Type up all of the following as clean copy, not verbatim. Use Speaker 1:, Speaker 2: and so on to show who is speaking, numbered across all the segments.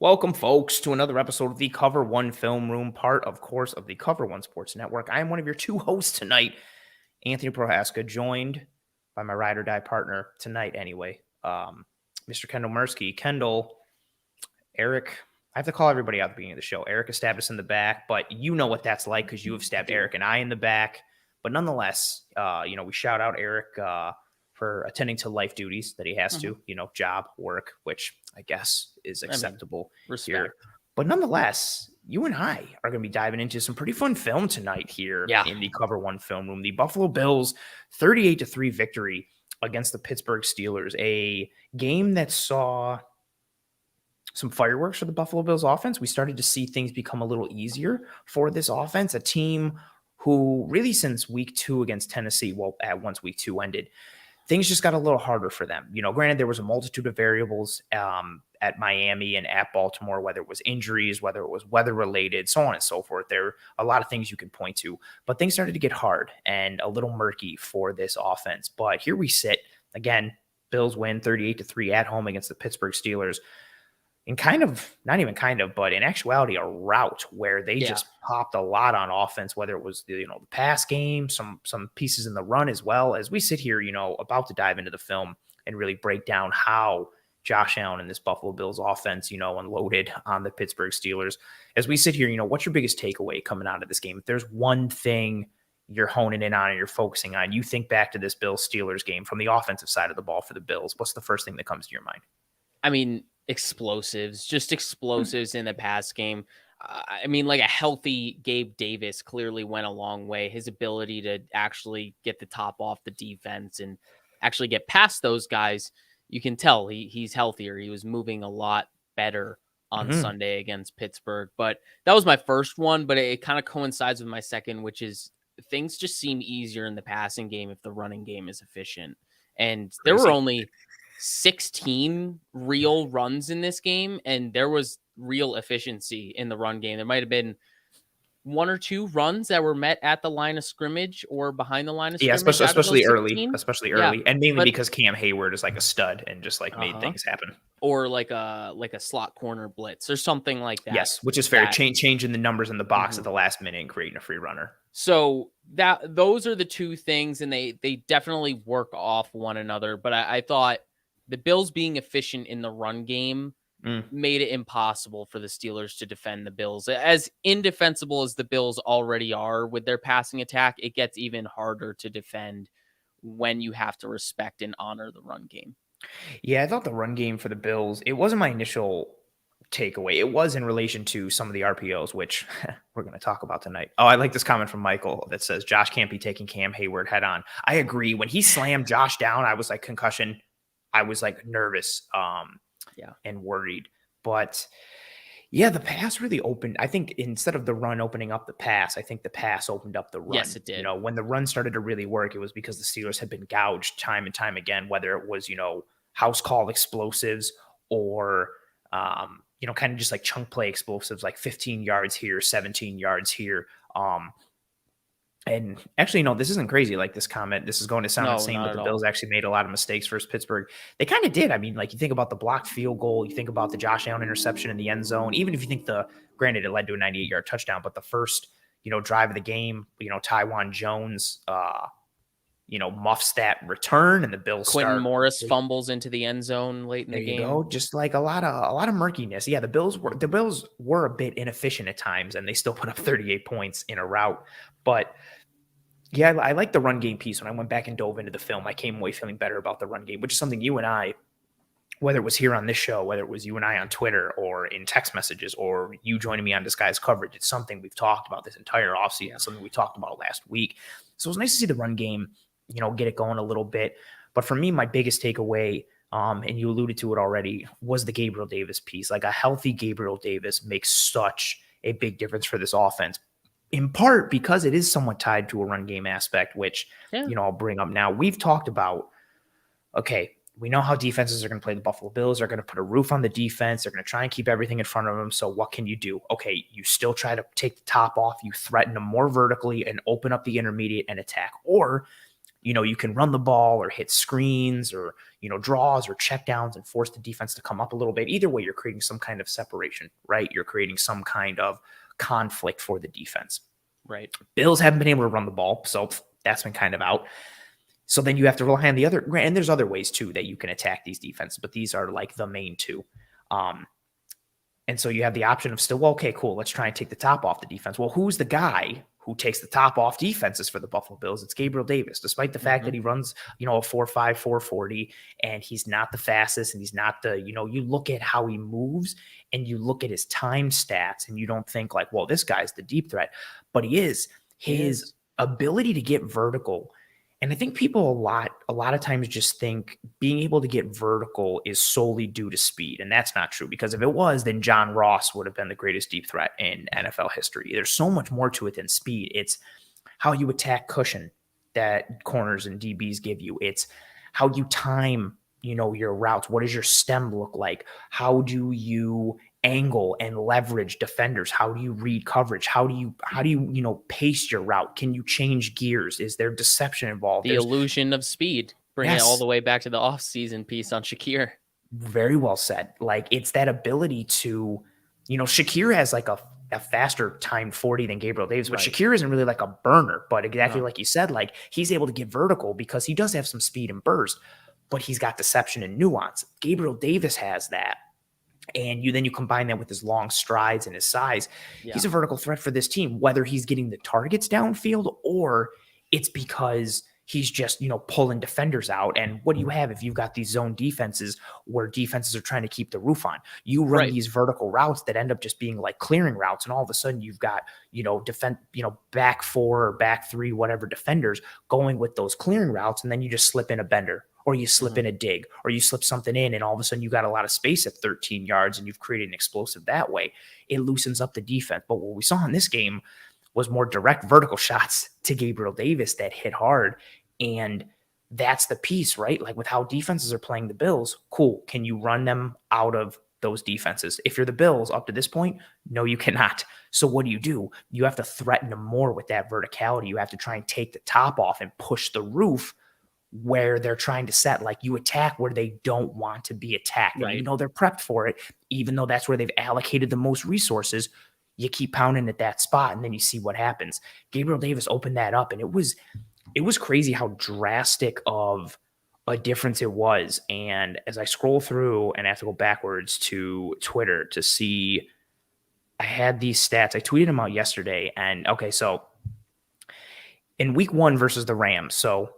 Speaker 1: Welcome, folks, to another episode of the Cover One Film Room, part, of course, of the Cover One Sports Network. I am one of your two hosts tonight, Anthony Prohaska, joined by my ride or die partner tonight, anyway, Mr. Kendall Mursky. Kendall, Eric, I have to call everybody out at the beginning of the show. Eric has stabbed us in the back, but you know what that's like because you have stabbed Eric and I in the back. But nonetheless, we shout out Eric for attending to life duties that he has to, job, work, which I guess is acceptable here. But nonetheless, you and I are going to be diving into some pretty fun film tonight here in the Cover One Film Room. The Buffalo Bills 38-3 victory against the Pittsburgh Steelers, a game that saw some fireworks for the Buffalo Bills offense. We started to see things become a little easier for this offense, a team who really since week 2 against Tennessee, once week 2 ended, things just got a little harder for them. Granted, there was a multitude of variables at Miami and at Baltimore, whether it was injuries, whether it was weather-related, so on and so forth. There are a lot of things you can point to, but things started to get hard and a little murky for this offense. But here we sit. Again, Bills win 38-3 at home against the Pittsburgh Steelers. In but in actuality, a rout where they just popped a lot on offense, whether it was the pass game, some pieces in the run as well. As we sit here, about to dive into the film and really break down how Josh Allen and this Buffalo Bills offense, unloaded on the Pittsburgh Steelers. As we sit here, what's your biggest takeaway coming out of this game? If there's one thing you're honing in on and you're focusing on, you think back to this Bills-Steelers game from the offensive side of the ball for the Bills, what's the first thing that comes to your mind?
Speaker 2: I mean, explosives in the pass game. Like a healthy Gabe Davis clearly went a long way. His ability to actually get the top off the defense and actually get past those guys, you can tell he's healthier. He was moving a lot better on Sunday against Pittsburgh. But that was my first one, but it kind of coincides with my second, which is things just seem easier in the passing game if the running game is efficient. And there were only 16 real runs in this game, and there was real efficiency in the run game. There might have been 1 or 2 runs that were met at the line of scrimmage or behind the line of scrimmage.
Speaker 1: Yeah, especially early, and mainly because Cam Hayward is like a stud and just made things happen.
Speaker 2: Or like a slot corner blitz or something like that.
Speaker 1: Yes, which is fair. Changing the numbers in the box at the last minute and creating a free runner.
Speaker 2: So those are the two things, and they definitely work off one another. But I thought the Bills being efficient in the run game made it impossible for the Steelers to defend the Bills. As indefensible as the Bills already are with their passing attack, it gets even harder to defend when you have to respect and honor the run game.
Speaker 1: Yeah, I thought the run game for the Bills, it wasn't my initial takeaway. It was in relation to some of the RPOs, which we're going to talk about tonight. Oh, I like this comment from Michael that says, Josh can't be taking Cam Hayward head on. I agree. When he slammed Josh down, I was like concussion. I was like nervous and worried. But yeah, the pass really opened. I think instead of the run opening up the pass, I think the pass opened up the run.
Speaker 2: Yes, it did.
Speaker 1: When the run started to really work, it was because the Steelers had been gouged time and time again, whether it was, house call explosives or, kind of just like chunk play explosives, like 15 yards here, 17 yards here. And actually, no, this isn't crazy. Like this comment, this is going to sound insane, but the Bills actually made a lot of mistakes versus Pittsburgh. They kind of did. I mean, like you think about the blocked field goal, you think about the Josh Allen interception in the end zone, even if you think granted, it led to a 98-yard touchdown, but the first, drive of the game, Taiwan Jones, muffs that return, and the Bills
Speaker 2: Quintin Morris fumbles into the end zone late in the game.
Speaker 1: There you go. Just like a lot of murkiness. Yeah, the Bills were a bit inefficient at times, and they still put up 38 points in a rout. But yeah, I like the run game piece. When I went back and dove into the film, I came away feeling better about the run game, which is something you and I, whether it was here on this show, whether it was you and I on Twitter or in text messages or you joining me on Disguised Coverage, it's something we've talked about this entire offseason, something we talked about last week. So it was nice to see the run game, get it going a little bit. But for me, my biggest takeaway, and you alluded to it already, was the Gabriel Davis piece. Like a healthy Gabriel Davis makes such a big difference for this offense, in part because it is somewhat tied to a run game aspect, which, I'll bring up now. We've talked about, okay, we know how defenses are going to play the Buffalo Bills. They're going to put a roof on the defense. They're going to try and keep everything in front of them. So what can you do? Okay, you still try to take the top off. You threaten them more vertically and open up the intermediate and attack. Or you can run the ball or hit screens or, draws or checkdowns and force the defense to come up a little bit. Either way, you're creating some kind of separation, right? You're creating some kind of conflict for the defense.
Speaker 2: Right.
Speaker 1: Bills haven't been able to run the ball, so that's been kind of out. So then you have to rely on the other, and there's other ways too that you can attack these defenses, but these are like the main two. And so you have the option of still, well, okay, cool, let's try and take the top off the defense. Well, who's the guy who takes the top off defenses for the Buffalo Bills? It's Gabriel Davis, despite the fact that he runs, a 4.5, 4.40, and he's not the fastest, and he's not the, you look at how he moves and you look at his time stats and you don't think like, well, this guy's the deep threat, but he is. His ability to get vertical. And I think people a lot of times just think being able to get vertical is solely due to speed. And that's not true, because if it was, then John Ross would have been the greatest deep threat in NFL history. There's so much more to it than speed. It's how you attack cushion that corners and DBs give you. It's how you time, your routes. What does your stem look like? How do you angle and leverage defenders? How do you read coverage? How do you pace your route? Can you change gears? Is there deception involved?
Speaker 2: The illusion of speed. Bring it all the way back to the offseason piece on Shakir.
Speaker 1: Very well said. Like, it's that ability to, Shakir has like a faster timed 40 than Gabriel Davis, but Shakir isn't really like a burner, but exactly like you said, like he's able to get vertical because he does have some speed and burst, but he's got deception and nuance. Gabriel Davis has that. And you combine that with his long strides and his size. Yeah. He's a vertical threat for this team, whether he's getting the targets downfield or it's because he's just, pulling defenders out. And what do you have if you've got these zone defenses where defenses are trying to keep the roof on? You run these vertical routes that end up just being like clearing routes. And all of a sudden you've got, back four or back three, whatever defenders going with those clearing routes. And then you just slip in a bender, or you slip in a dig, or you slip something in, and all of a sudden you got a lot of space at 13 yards and you've created an explosive that way. It loosens up the defense. But what we saw in this game was more direct vertical shots to Gabriel Davis that hit hard. And that's the piece, right? Like with how defenses are playing the Bills, cool. Can you run them out of those defenses? If you're the Bills up to this point, no, you cannot. So what do? You have to threaten them more with that verticality. You have to try and take the top off and push the roof where they're trying to set. Like, you attack where they don't want to be attacked. Right. And they're prepped for it, even though that's where they've allocated the most resources. You keep pounding at that spot, and then you see what happens. Gabriel Davis opened that up, and it was crazy how drastic of a difference it was. And as I scroll through, and I have to go backwards to Twitter to see, I had these stats. I tweeted them out yesterday. And okay, so in week 1 versus the Rams, so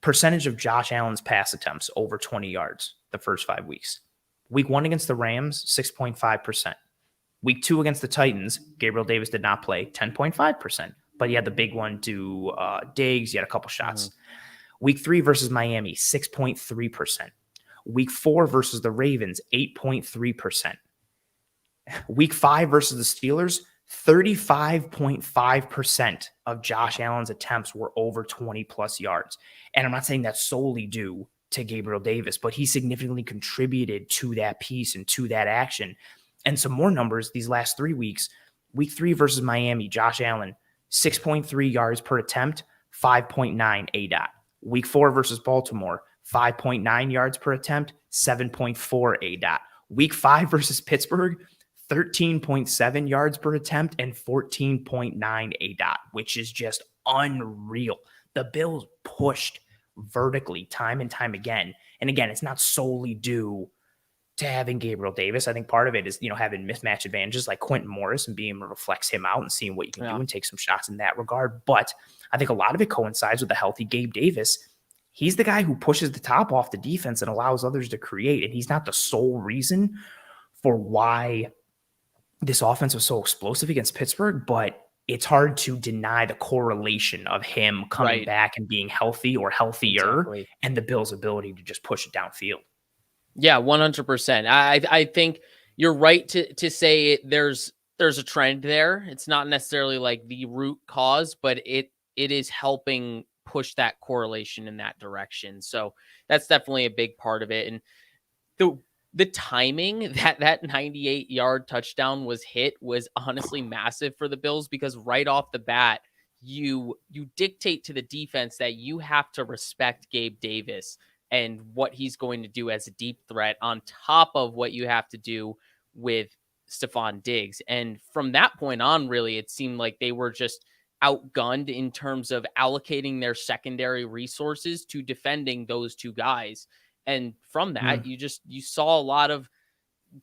Speaker 1: percentage of Josh Allen's pass attempts over 20 yards the first 5 weeks. Week 1 against the Rams, 6.5%. Week 2 against the Titans, Gabriel Davis did not play, 10.5%. But he had the big one to Diggs. He had a couple shots. Week 3 versus Miami, 6.3%. Week 4 versus the Ravens, 8.3%. Week 5 versus the Steelers, 35.5% of Josh Allen's attempts were over 20 plus yards. And I'm not saying that's solely due to Gabriel Davis, but he significantly contributed to that piece and to that action. And some more numbers these last 3 weeks. Week 3 versus Miami, Josh Allen, 6.3 yards per attempt, 5.9 ADOT. Week 4 versus Baltimore, 5.9 yards per attempt, 7.4 ADOT. Week 5 versus Pittsburgh, 13.7 yards per attempt and 14.9 ADOT, which is just unreal. The Bills pushed vertically time and time again. And again, it's not solely due to having Gabriel Davis. I think part of it is, having mismatch advantages like Quintin Morris and being able to flex him out and seeing what you can do and take some shots in that regard. But I think a lot of it coincides with a healthy Gabe Davis. He's the guy who pushes the top off the defense and allows others to create. And he's not the sole reason for why this offense was so explosive against Pittsburgh, but it's hard to deny the correlation of him coming back and being healthy or healthier and the Bills' ability to just push it downfield.
Speaker 2: Yeah, 100%. I think you're right to say there's a trend there. It's not necessarily like the root cause, but it is helping push that correlation in that direction. So that's definitely a big part of it. And the timing that 98-yard touchdown was hit was honestly massive for the Bills, because right off the bat, you dictate to the defense that you have to respect Gabe Davis and what he's going to do as a deep threat on top of what you have to do with Stephon Diggs. And from that point on, really, it seemed like they were just outgunned in terms of allocating their secondary resources to defending those two guys. And from that, you saw a lot of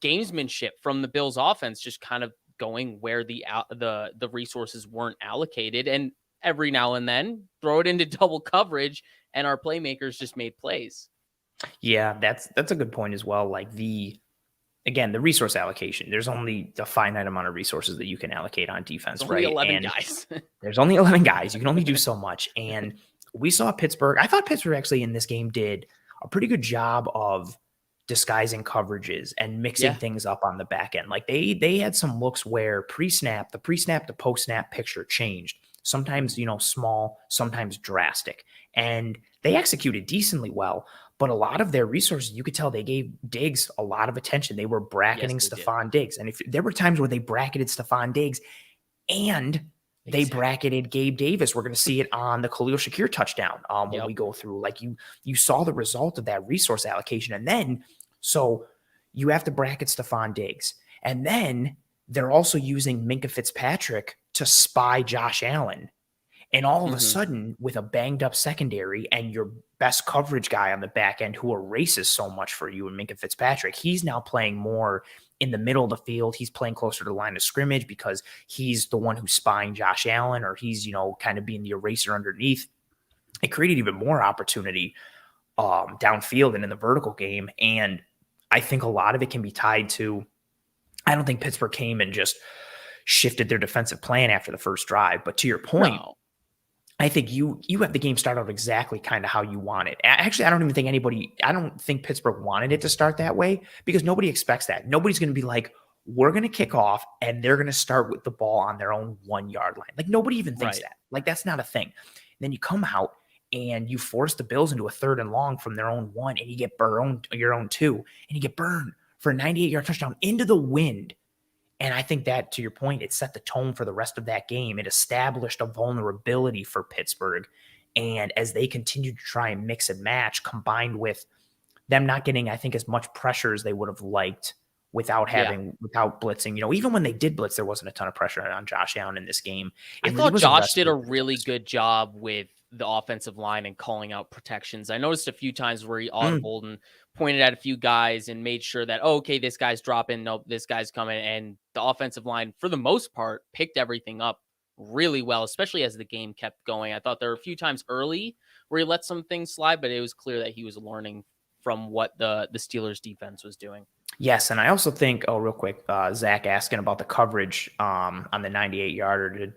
Speaker 2: gamesmanship from the Bills offense, just kind of going where the resources weren't allocated, and every now and then throw it into double coverage, and our playmakers just made plays.
Speaker 1: Yeah, that's a good point as well. Like the resource allocation. There's only a finite amount of resources that you can allocate on defense,
Speaker 2: There's only
Speaker 1: right?
Speaker 2: 11
Speaker 1: And
Speaker 2: guys.
Speaker 1: there's only 11 guys. You can only do so much. And we saw Pittsburgh. I thought Pittsburgh actually in this game did a pretty good job of disguising coverages and mixing things up on the back end. Like they had some looks where the pre-snap to post-snap picture changed. Sometimes, small, sometimes drastic. And they executed decently well. But a lot of their resources, you could tell they gave Diggs a lot of attention. They were bracketing Stephon Diggs. And if there were times where they bracketed Stephon Diggs and they bracketed Gabe Davis, we're going to see it on the Khalil Shakir touchdown when we go through. Like you saw the result of that resource allocation. And then, so you have to bracket Stephon Diggs. And then they're also using Minkah Fitzpatrick to spy Josh Allen. And all of a sudden, with a banged up secondary and your best coverage guy on the back end who erases so much for you and Minkah Fitzpatrick, he's now playing more in the middle of the field. He's playing closer to the line of scrimmage because he's the one who's spying Josh Allen, or he's, kind of being the eraser underneath. It created even more opportunity downfield and in the vertical game. And I think a lot of it can be tied to, I don't think Pittsburgh came and just shifted their defensive plan after the first drive. But to your point, I think you have the game start out exactly kind of how you want it. Actually, I don't think Pittsburgh wanted it to start that way because nobody expects that. Nobody's going to be like, we're going to kick off and they're going to start with the ball on their own 1 yard line. Like nobody even thinks that. Like that's not a thing. And then you come out and you force the Bills into a 3rd and long from their own 1 and you get burned your own 2 and you get burned for a 98-yard touchdown into the wind. And I think that, to your point, it set the tone for the rest of that game. It established a vulnerability for Pittsburgh. And as they continued to try and mix and match, combined with them not getting, I think, as much pressure as they would have liked without blitzing. Even when they did blitz, there wasn't a ton of pressure on Josh Allen in this game.
Speaker 2: I thought Josh did a really good job with the offensive line and calling out protections. I noticed a few times where he audibled and pointed at a few guys and made sure that, okay, this guy's dropping. Nope, this guy's coming. And the offensive line, for the most part, picked everything up really well, especially as the game kept going. I thought there were a few times early where he let some things slide, but it was clear that he was learning from what the Steelers defense was doing.
Speaker 1: Yes, and I also think, real quick, Zach asking about the coverage on the 98-yarder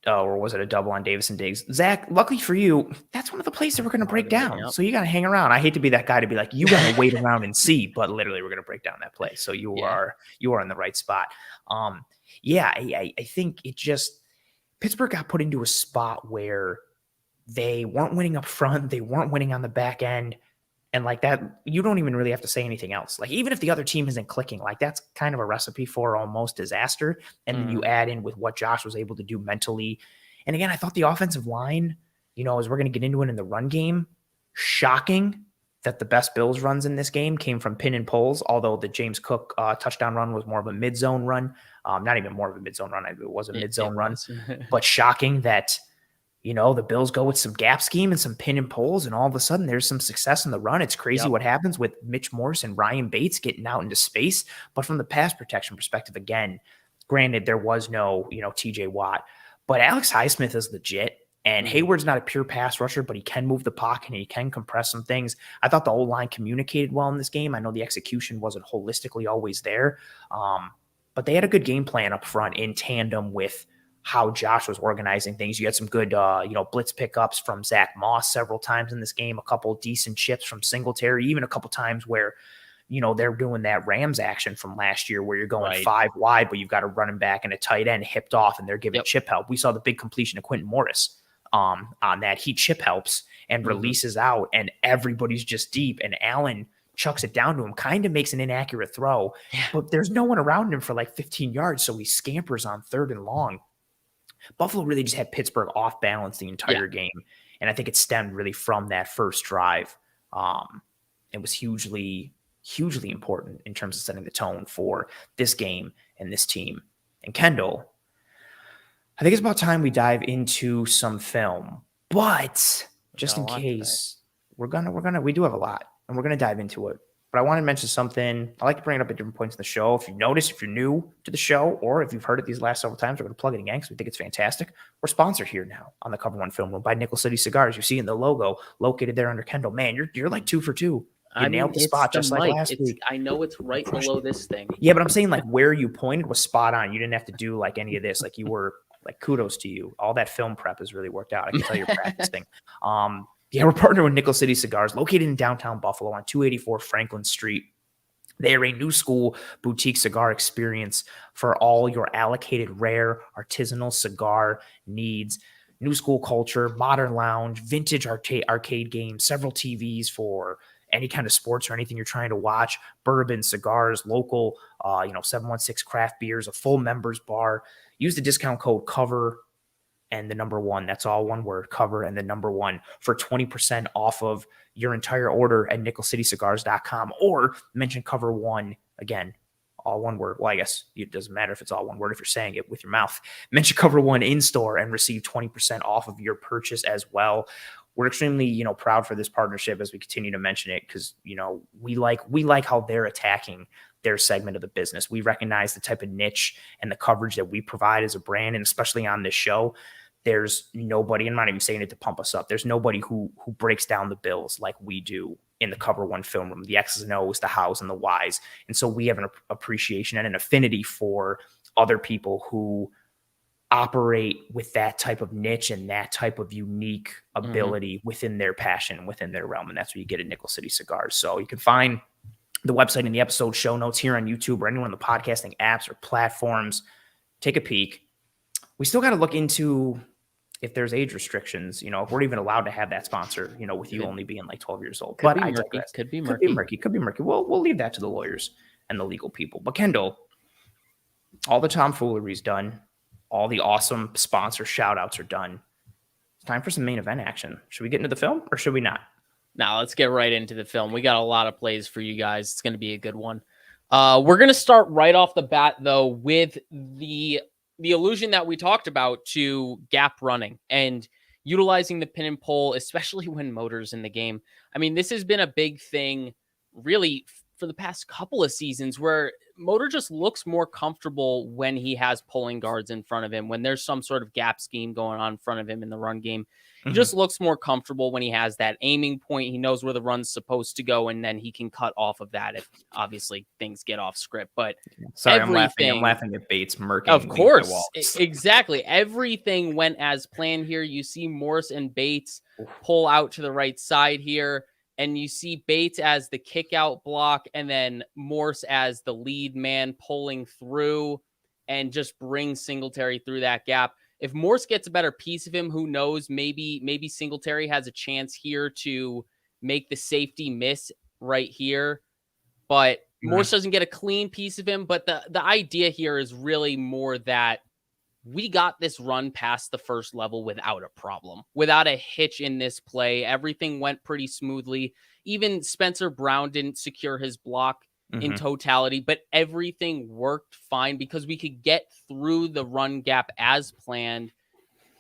Speaker 1: or was it a double on Davis and Diggs? Zach, luckily for you, that's one of the plays that we're going to break down. So you got to hang around. I hate to be that guy to be like, you got to wait around and see, but literally we're going to break down that play. So you are in the right spot. I think it just, Pittsburgh got put into a spot where they weren't winning up front. They weren't winning on the back end. And like that, you don't even really have to say anything else. Like even if the other team isn't clicking, like that's kind of a recipe for almost disaster. And then you add in with what Josh was able to do mentally. And again, I thought the offensive line, as we're going to get into it in the run game, shocking that the best Bills runs in this game came from pin and pulls, although the James Cook touchdown run was more of a mid-zone run. Not even more of a mid-zone run. It was a mid-zone run. But shocking that the Bills go with some gap scheme and some pin and pulls, and all of a sudden there's some success in the run. It's crazy what happens with Mitch Morris and Ryan Bates getting out into space. But from the pass protection perspective, again, granted, there was no, TJ Watt, but Alex Highsmith is legit. And Hayward's not a pure pass rusher, but he can move the pocket and he can compress some things. I thought the O-line communicated well in this game. I know the execution wasn't holistically always there, but they had a good game plan up front in tandem with how Josh was organizing things. You had some good, blitz pickups from Zach Moss several times in this game, a couple decent chips from Singletary, even a couple times where, they're doing that Rams action from last year where you're going 5 wide, but you've got a running back and a tight end hipped off and they're giving chip help. We saw the big completion of Quintin Morris on that. He chip helps and releases out and everybody's just deep and Allen chucks it down to him, kind of makes an inaccurate throw, but there's no one around him for like 15 yards. So he scampers on 3rd and long. Buffalo really just had Pittsburgh off balance the entire game. And I think it stemmed really from that first drive. It was hugely important in terms of setting the tone for this game and this team. And Kendall, I think it's about time we dive into some film, but just in case we do have a lot and we're going to dive into it. But I want to mention something. I like to bring it up at different points in the show. If you notice, if you're new to the show, or if you've heard it these last several times, we're going to plug it again because we think it's fantastic. We're sponsored here now on the Cover One Film Room by Nickel City Cigars. You see in the logo located there under Kendall. Man, you're like 2 for 2. You nailed the spot just like last week.
Speaker 2: I know it's right below this thing.
Speaker 1: Yeah, but I'm saying like where you pointed was spot on. You didn't have to do like any of this. Like you were like kudos to you. All that film prep has really worked out. I can tell you're practicing. Yeah, we're partnered with Nickel City Cigars, located in downtown Buffalo on 284 Franklin Street. They are a new school boutique cigar experience for all your allocated rare artisanal cigar needs. New school culture, modern lounge, vintage arcade games, several TVs for any kind of sports or anything you're trying to watch, bourbon, cigars, local, 716 craft beers, a full members bar. Use the discount code COVER and the number 1. That's all one word, COVER and the number 1 for 20% off of your entire order at nickelcitycigars.com, or mention Cover One, again, all one word. Well, I guess it doesn't matter if it's all one word if you're saying it with your mouth. Mention Cover One in store and receive 20% off of your purchase as well. We're extremely, proud for this partnership as we continue to mention it because, we like how they're attacking their segment of the business. We recognize the type of niche and the coverage that we provide as a brand, and especially on this show. There's nobody, I'm not even saying it to pump us up, there's nobody who breaks down the bills like we do in the Cover One Film Room, the X's and O's, the hows and the whys. And so we have an appreciation and an affinity for other people who operate with that type of niche and that type of unique ability within their passion, within their realm. And that's what you get at Nickel City Cigars. So you can find the website in the episode show notes here on YouTube or anyone on the podcasting apps or platforms. Take a peek. We still got to look into if there's age restrictions, if we're even allowed to have that sponsor, with you only being like 12 years old. But I digress.
Speaker 2: Could be murky.
Speaker 1: We'll leave that to the lawyers and the legal people. But Kendall, all the tomfoolery's done. All the awesome sponsor shout outs are done. It's time for some main event action. Should we get into the film or should we not?
Speaker 2: Now let's get right into the film. We got a lot of plays for you guys. It's going to be a good one. We're going to start right off the bat, though, with the allusion that we talked about to gap running and utilizing the pin and pull, especially when Motor's in the game. I mean, this has been a big thing really for the past couple of seasons where Motor just looks more comfortable when he has pulling guards in front of him, when there's some sort of gap scheme going on in front of him in the run game. He just looks more comfortable when he has that aiming point. He knows where the run's supposed to go, and then he can cut off of that if obviously things get off script. But
Speaker 1: sorry, I'm laughing at Bates murking.
Speaker 2: Of course, exactly. Everything went as planned here. You see Morris and Bates pull out to the right side here, and you see Bates as the kick out block, and then Morse as the lead man pulling through and just bring Singletary through that gap. If Morse gets a better piece of him, who knows? Maybe Singletary has a chance here to make the safety miss right here. But Morse doesn't get a clean piece of him. But the idea here is really more that we got this run past the first level without a problem, without a hitch in this play. Everything went pretty smoothly. Even Spencer Brown didn't secure his block in totality, but everything worked fine because we could get through the run gap as planned,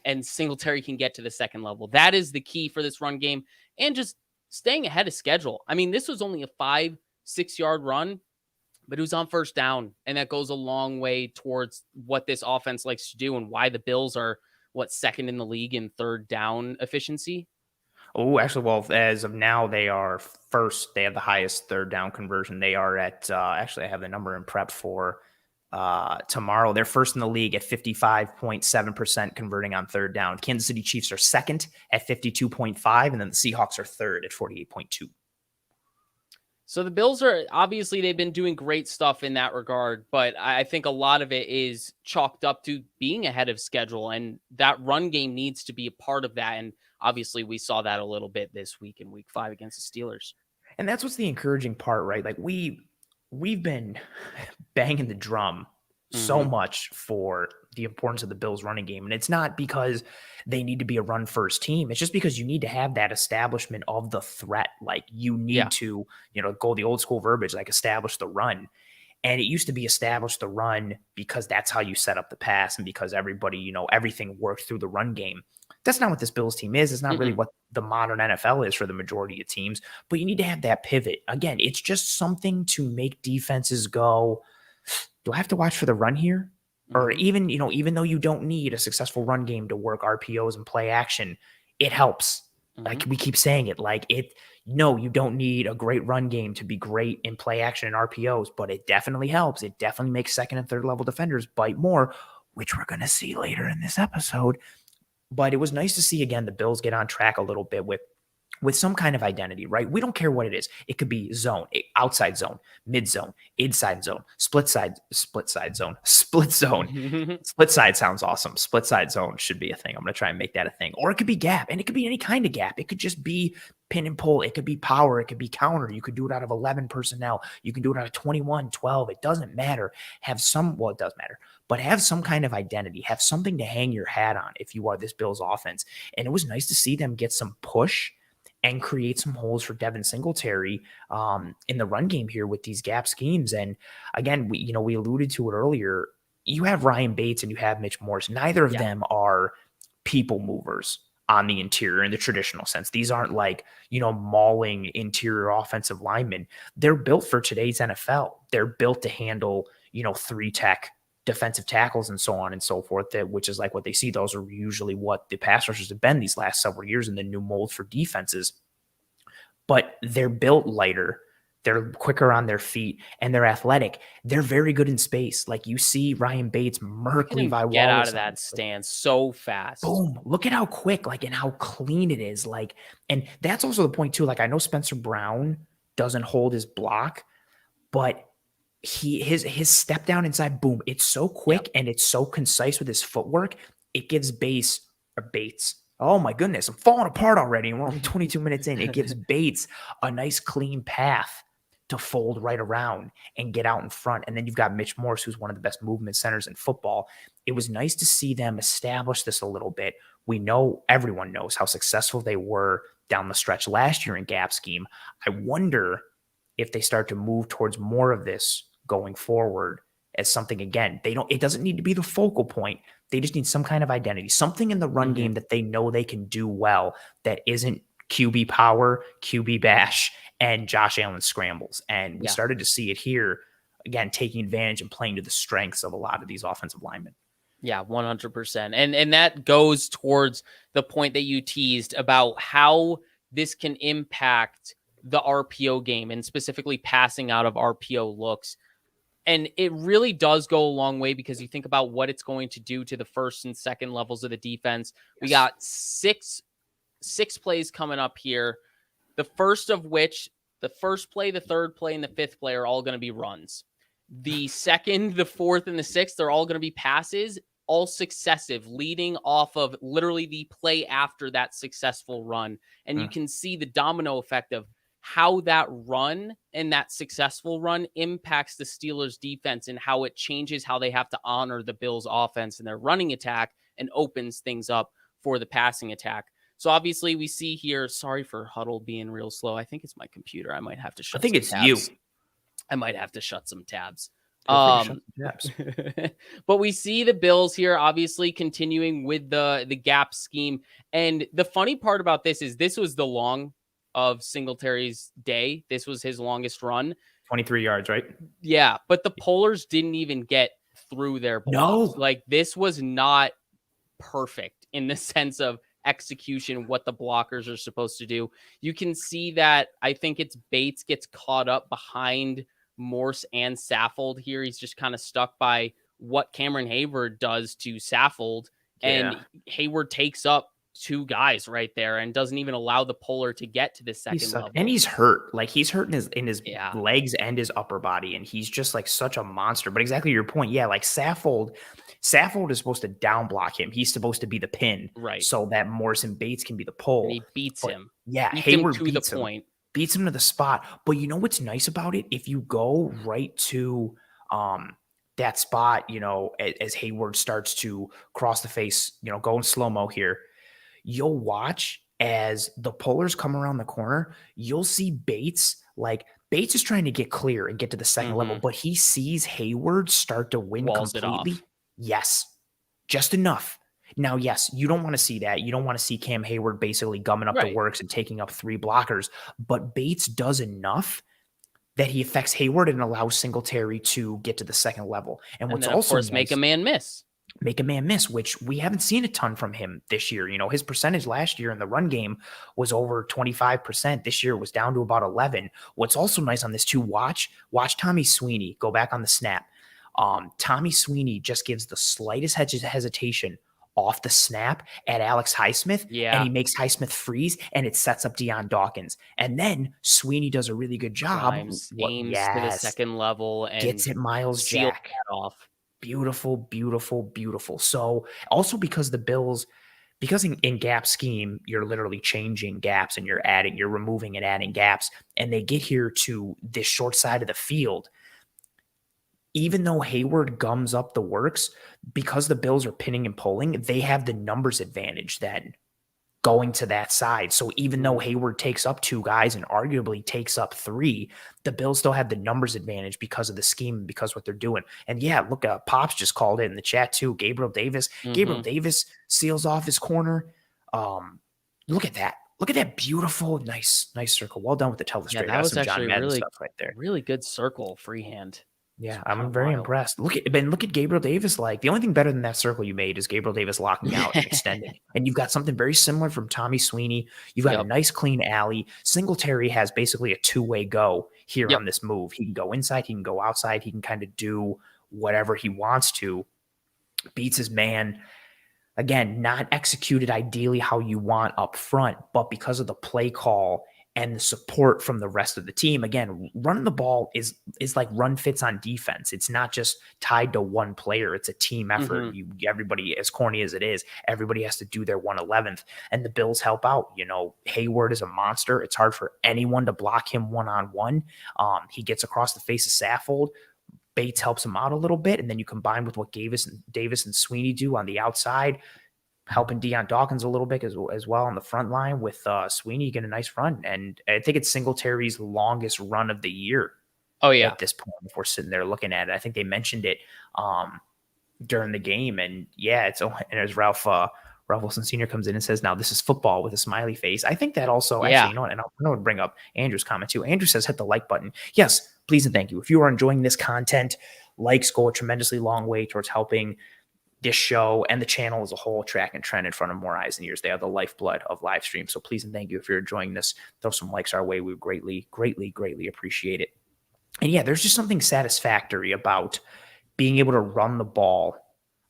Speaker 2: and Singletary can get to the second level. That is the key for this run game, and just staying ahead of schedule. I mean, this was only a 5-6 yard run, but it was on first down, and that goes a long way towards what this offense likes to do and why the Bills are, second in the league in third down efficiency?
Speaker 1: Oh, actually, well, as of now, they are first. They have the highest third down conversion. They are at, actually, I have the number in prep for tomorrow. They're first in the league at 55.7% converting on third down. Kansas City Chiefs are second at 52.5%, and then the Seahawks are third at 48.2%.
Speaker 2: So the Bills are, obviously, they've been doing great stuff in that regard, but I think a lot of it is chalked up to being ahead of schedule, and that run game needs to be a part of that. And obviously, we saw that a little bit this week in Week 5 against the Steelers.
Speaker 1: And that's what's the encouraging part, right? Like we've been banging the drum so much for the importance of the Bills running game. And it's not because they need to be a run first team. It's just because you need to have that establishment of the threat. Like you need to, go the old school verbiage, like establish the run. And it used to be establish the run because that's how you set up the pass and because everybody, everything worked through the run game. That's not what this Bills team is. It's not really what the modern NFL is for the majority of teams, but you need to have that pivot. Again, it's just something to make defenses go, do I have to watch for the run here? Or even, even though you don't need a successful run game to work RPOs and play action, it helps. Like we keep saying it, no, you don't need a great run game to be great in play action and RPOs, but it definitely helps. It definitely makes second and third level defenders bite more, which we're going to see later in this episode. But it was nice to see, again, the Bills get on track a little bit with some kind of identity, right? We don't care what it is. It could be zone, outside zone, mid zone, inside zone, split side zone, split zone. Split side sounds awesome. Split side zone should be a thing. I'm going to try and make that a thing. Or it could be gap, and it could be any kind of gap. It could just be pin and pull. It could be power. It could be counter. You could do it out of 11 personnel. You can do it out of 21, 12. It doesn't matter. It does matter, but have some kind of identity. Have something to hang your hat on if you are this Bills offense. And it was nice to see them get some push and create some holes for Devin Singletary in the run game here with these gap schemes. And again, we alluded to it earlier. You have Ryan Bates and you have Mitch Morris. Neither of them are people movers on the interior in the traditional sense. These aren't mauling interior offensive linemen. They're built for today's NFL. They're built to handle, 3-tech defensive tackles and so on and so forth, which is like what they see. Those are usually what the pass rushers have been these last several years in the new mold for defenses. But they're built lighter. They're quicker on their feet and they're athletic. They're very good in space. Like you see Ryan Bates murk Levi Wallace.
Speaker 2: Get out of that stance so fast.
Speaker 1: Boom. Look at how quick, and how clean it is. And that's also the point too. I know Spencer Brown doesn't hold his block, but his step down inside, boom, it's so quick and it's so concise with his footwork. It gives Bates. Oh my goodness, I'm falling apart already. And we're only 22 minutes in. It gives Bates a nice clean path to fold right around and get out in front. And then you've got Mitch Morris, who's one of the best movement centers in football. It was nice to see them establish this a little bit. Everyone knows how successful they were down the stretch last year in gap scheme. I wonder if they start to move towards more of this going forward as something, again, it doesn't need to be the focal point. They just need some kind of identity, something in the run game that they know they can do well that isn't QB power, QB bash, and Josh Allen scrambles. And we started to see it here, again, taking advantage and playing to the strengths of a lot of these offensive linemen.
Speaker 2: Yeah, 100%. And that goes towards the point that you teased about how this can impact the RPO game and specifically passing out of RPO looks. And it really does go a long way because you think about what it's going to do to the first and second levels of the defense. We got six plays coming up here. The first of which, the first play, the third play, and the fifth play are all going to be runs. The second, the fourth, and the sixth, they're all going to be passes, all successive, leading off of literally the play after that successful run. And you can see the domino effect of how that run and that successful run impacts the Steelers defense and how it changes how they have to honor the Bills offense and their running attack and opens things up for the passing attack. So obviously we see here, sorry for Huddle being real slow. I think it's my computer. I might have to shut some tabs.
Speaker 1: You.
Speaker 2: I might have to shut some tabs. But we see the Bills here obviously continuing with the gap scheme. And the funny part about this is this was the long of Singletary's day. This was his longest run.
Speaker 1: 23 yards, right?
Speaker 2: Yeah, but the Polars didn't even get through their blocks. No. This was not perfect in the sense of execution, what the blockers are supposed to do. You can see that I think it's Bates gets caught up behind Morse and Saffold here. He's just kind of stuck by what Cameron Hayward does to Saffold. And Hayward takes up two guys right there and doesn't even allow the Polar to get to the second level.
Speaker 1: And he's hurt. He's hurt in his legs and his upper body. And he's just such a monster. But exactly your point. Yeah. Saffold is supposed to down block him. He's supposed to be the pin.
Speaker 2: Right.
Speaker 1: So that Morrison Bates can be the pull.
Speaker 2: And he beats him.
Speaker 1: Yeah.
Speaker 2: Hayward beats him. Point.
Speaker 1: Beats him to the spot. But you know what's nice about it? If you go right to that spot, as Hayward starts to cross the face, go in slow-mo here, you'll watch as the pullers come around the corner, you'll see Bates is trying to get clear and get to the second level, but he sees Hayward start to win
Speaker 2: Walls it
Speaker 1: completely.
Speaker 2: off.
Speaker 1: Yes, just enough. Now, yes, you don't want to see that. You don't want to see Cam Hayward basically gumming up the works and taking up 3 blockers, but Bates does enough that he affects Hayward and allows Singletary to get to the second level. And what's
Speaker 2: then,
Speaker 1: also
Speaker 2: of course, make a man miss.
Speaker 1: Make a man miss, which we haven't seen a ton from him this year. His percentage last year in the run game was over 25%. This year was down to about 11. What's also nice on this too, watch Tommy Sweeney go back on the snap. Tommy Sweeney just gives the slightest hesitation off the snap at Alex Highsmith, and he makes Highsmith freeze, and it sets up Deion Dawkins. And then Sweeney does a really good job.
Speaker 2: Aims to the second level and
Speaker 1: gets it Miles Jack
Speaker 2: off.
Speaker 1: Beautiful, beautiful, beautiful. So also because the Bills, because in gap scheme, you're literally changing gaps and you're removing and adding gaps, and they get here to this short side of the field. Even though Hayward gums up the works, because the Bills are pinning and pulling, they have the numbers advantage then going to that side. So even though Hayward takes up 2 guys and arguably takes up 3, the Bills still have the numbers advantage because of the scheme, because what they're doing. And yeah, look, Pops just called it in the chat too. Gabriel Davis seals off his corner. Look at that. Look at that beautiful, nice circle. Well done with the telestrate.
Speaker 2: That was
Speaker 1: John
Speaker 2: actually
Speaker 1: Madden
Speaker 2: really,
Speaker 1: stuff right there.
Speaker 2: Really good circle freehand.
Speaker 1: Yeah, I'm very impressed. Look at Gabriel Davis. The only thing better than that circle you made is Gabriel Davis locking out and extending. And you've got something very similar from Tommy Sweeney. You've got a nice clean alley. Singletary has basically a 2-way go here on this move. He can go inside. He can go outside. He can kind of do whatever he wants to. Beats his man. Again, not executed ideally how you want up front, but because of the play call and the support from the rest of the team. Again, running the ball is like run fits on defense. It's not just tied to one player. It's a team effort. Everybody, as corny as it is, everybody has to do their 1/11th, and the Bills help out. Hayward is a monster. It's hard for anyone to block him one-on-one. He gets across the face of Saffold. Bates helps him out a little bit, and then you combine with what Davis and Sweeney do on the outside, helping Deion Dawkins a little bit as well on the front line with Sweeney get a nice run. And I think it's Singletary's longest run of the year.
Speaker 2: Oh, yeah.
Speaker 1: At this point, if we're sitting there looking at it, I think they mentioned it during the game. And yeah, and as Ralph Wilson Sr. comes in and says, now this is football with a smiley face. I think that also, actually, you know what, and I'll bring up Andrew's comment too. Andrew says, hit the like button. Yes, please and thank you. If you are enjoying this content, likes go a tremendously long way towards helping this show and the channel as a whole track and trend in front of more eyes and ears. They are the lifeblood of live stream. So please and thank you. If you're enjoying this, throw some likes our way. We would greatly, greatly, greatly appreciate it. And yeah, there's just something satisfactory about being able to run the ball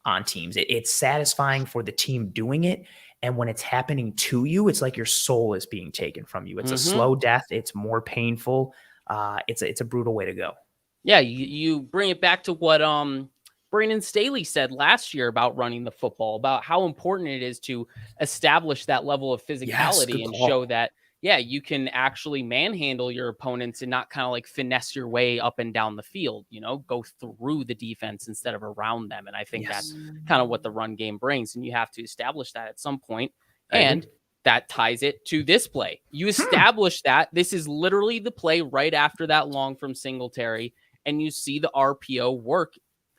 Speaker 1: on teams. It's satisfying for the team doing it. And when it's happening to you, it's like your soul is being taken from you. It's a slow death. It's more painful. It's a brutal way to go.
Speaker 2: Yeah. You bring it back to what, Brandon Staley said last year about running the football, about how important it is to establish that level of physicality and show that, you can actually manhandle your opponents and not kind of like finesse your way up and down the field, go through the defense instead of around them. And I think that's kind of what the run game brings. And you have to establish that at some point. And that ties it to this play. You establish that this is literally the play right after that long from Singletary, and you see the RPO work.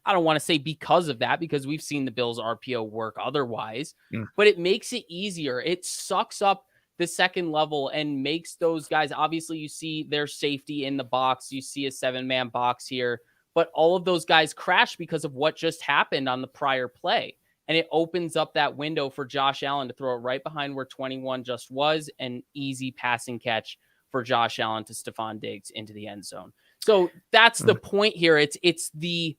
Speaker 2: I don't want to say because of that, because we've seen the Bills RPO work otherwise, but it makes it easier. It sucks up the second level and makes those guys, obviously you see their safety in the box. You see a 7-man box here, but all of those guys crash because of what just happened on the prior play. And it opens up that window for Josh Allen to throw it right behind where 21 just was, an easy passing catch for Josh Allen to Stephon Diggs into the end zone. So that's the point here. It's the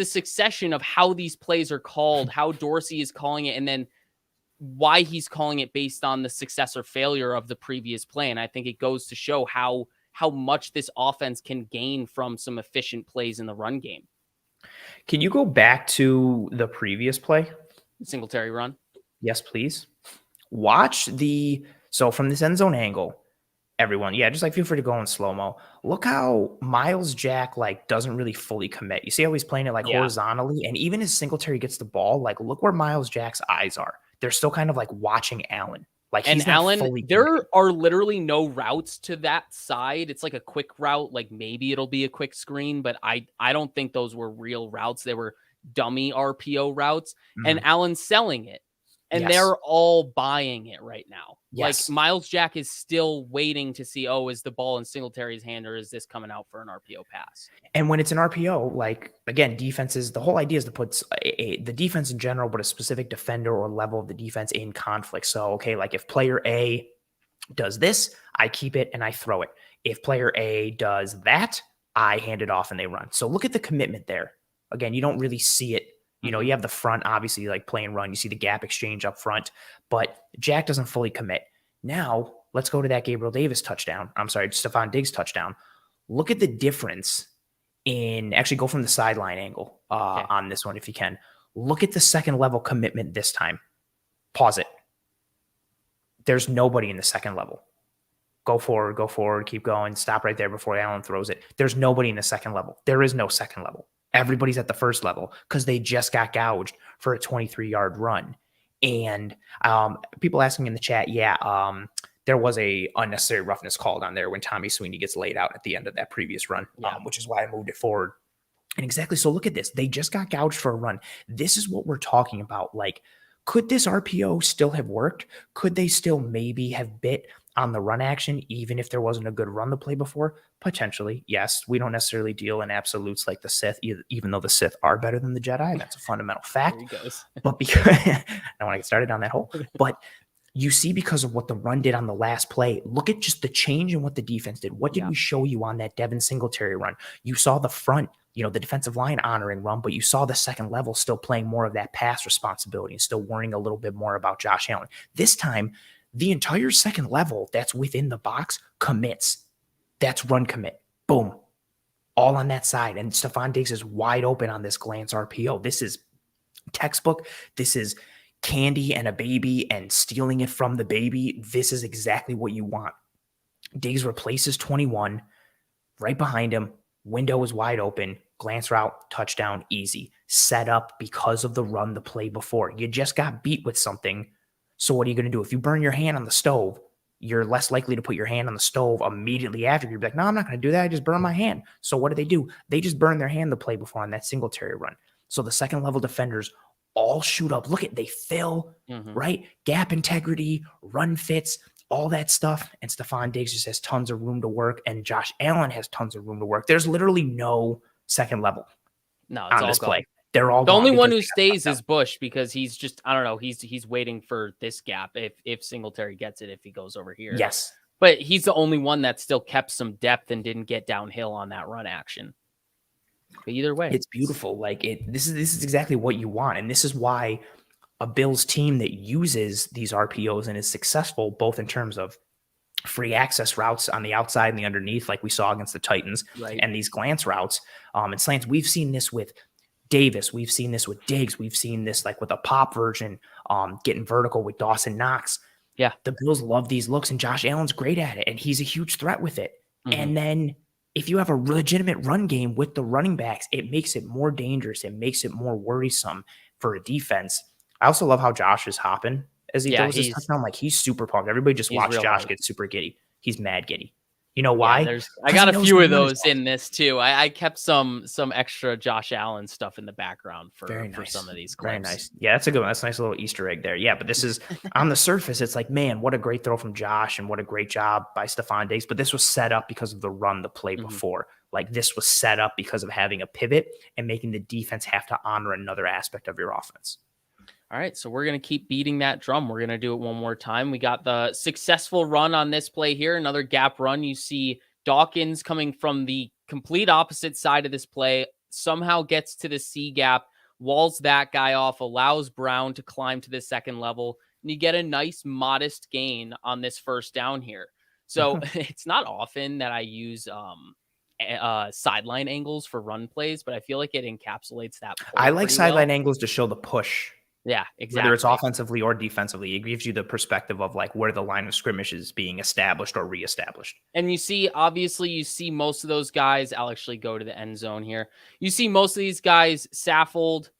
Speaker 2: succession of how these plays are called, how Dorsey is calling it, and then why he's calling it based on the success or failure of the previous play. And I think it goes to show how much this offense can gain from some efficient plays in the run game.
Speaker 1: Can you go back to the previous play?
Speaker 2: Singletary run?
Speaker 1: Yes, please. Watch so from this end zone angle, everyone. Yeah, just like feel free to go in slow-mo. Look how Miles Jack like doesn't really fully commit. You see how he's playing it like horizontally, and even as Singletary gets the ball, like look where Miles Jack's eyes are. They're still kind of like watching Allen. Like he's
Speaker 2: And
Speaker 1: not
Speaker 2: Allen,
Speaker 1: fully
Speaker 2: there
Speaker 1: committed.
Speaker 2: are literally no routes to that side. It's like a quick route. Like maybe it'll be a quick screen, but I don't think those were real routes. They were dummy RPO routes, and Allen's selling it. And they're all buying it right now. Like Miles Jack is still waiting to see, oh, is the ball in Singletary's hand or is this coming out for an RPO pass?
Speaker 1: And when it's an RPO, like again, defenses, the whole idea is to put the defense in general, but a specific defender or level of the defense in conflict. So, okay, like if player A does this, I keep it and I throw it. If player A does that, I hand it off and they run. So look at the commitment there. Again, you don't really see it. You know, you have the front, obviously, like playing run. You see the gap exchange up front, but Jack doesn't fully commit. Now, let's go to that Gabriel Davis touchdown. I'm sorry, Stephon Diggs touchdown. Look at the difference in actually go from the sideline angle on this one if you can. Look at the second level commitment this time. Pause it. There's nobody in the second level. Go forward, keep going. Stop right there before Allen throws it. There's nobody in the second level. There is no second level. Everybody's at the first level because they just got gouged for a 23-yard run. And people asking in the chat, there was a unnecessary roughness called on there when Tommy Sweeney gets laid out at the end of that previous run, which is why I moved it forward. And exactly, so look at this. They just got gouged for a run. This is what we're talking about. Like, could this RPO still have worked? Could they still maybe have bit on the run action, even if there wasn't a good run to play before? Potentially, yes. We don't necessarily deal in absolutes like the Sith, even though the Sith are better than the Jedi. That's a fundamental fact. But because I don't want to get started on that hole, but you see, because of what the run did on the last play, look at just the change in what the defense did. What did we show you on that Devin Singletary run? You saw the front, you know, the defensive line honoring run, but you saw the second level still playing more of that pass responsibility and still worrying a little bit more about Josh Allen. This time, the entire second level that's within the box commits. That's run commit. Boom. All on that side. And Stephon Diggs is wide open on this glance RPO. This is textbook. This is candy and a baby and stealing it from the baby. This is exactly what you want. Diggs replaces 21 right behind him. Window is wide open. Glance route, touchdown, easy. Set up because of the run, the play before. You just got beat with something. So what are you going to do? If you burn your hand on the stove, you're less likely to put your hand on the stove immediately after. You're like, no, I'm not going to do that. I just burn my hand. So what do? They just burn their hand the play before on that Singletary run. So the second level defenders all shoot up. Look at, they fill, right? Gap integrity, run fits, all that stuff. And Stephon Diggs just has tons of room to work. And Josh Allen has tons of room to work. There's literally no second level on this play. They're all
Speaker 2: the only one who stays is Bush, because he's just, I don't know, he's waiting for this gap if Singletary gets it, if he goes over here.
Speaker 1: Yes.
Speaker 2: But he's the only one that still kept some depth and didn't get downhill on that run action. But either way,
Speaker 1: it's beautiful. Like this is exactly what you want. And this is why a Bills team that uses these RPOs and is successful, both in terms of free access routes on the outside and the underneath, like we saw against the Titans, and these glance routes and slants. We've seen this with Davis. We've seen this with Diggs. We've seen this like with a pop version, getting vertical with Dawson Knox.
Speaker 2: Yeah.
Speaker 1: The Bills love these looks, and Josh Allen's great at it, and he's a huge threat with it. And then if you have a legitimate run game with the running backs, it makes it more dangerous. It makes it more worrisome for a defense. I also love how Josh is hopping as he throws his touchdown. Like, he's super pumped. Everybody just watch Josh get super giddy. He's mad giddy. You know why?
Speaker 2: Yeah, I got a few of those in this too. I kept some extra Josh Allen stuff in the background for some of these clips. Very
Speaker 1: nice. Yeah, that's a good one. That's a nice little Easter egg there. Yeah, but this is on the surface, it's like, man, what a great throw from Josh and what a great job by Stephon Diggs. But this was set up because of the run, the play before. Like, this was set up because of having a pivot and making the defense have to honor another aspect of your offense.
Speaker 2: All right, so we're going to keep beating that drum. We're going to do it one more time. We got the successful run on this play here, another gap run. You see Dawkins coming from the complete opposite side of this play, somehow gets to the C gap, walls that guy off, allows Brown to climb to the second level, and you get a nice modest gain on this first down here. So it's not often that I use sideline angles for run plays, but I feel like it encapsulates that.
Speaker 1: I like sideline angles to show the push
Speaker 2: Yeah, exactly.
Speaker 1: Whether it's offensively or defensively, it gives you the perspective of like where the line of scrimmage is being established or reestablished.
Speaker 2: And obviously, you see most of those guys. I'll actually go to the end zone here. You see most of these guys, Saffold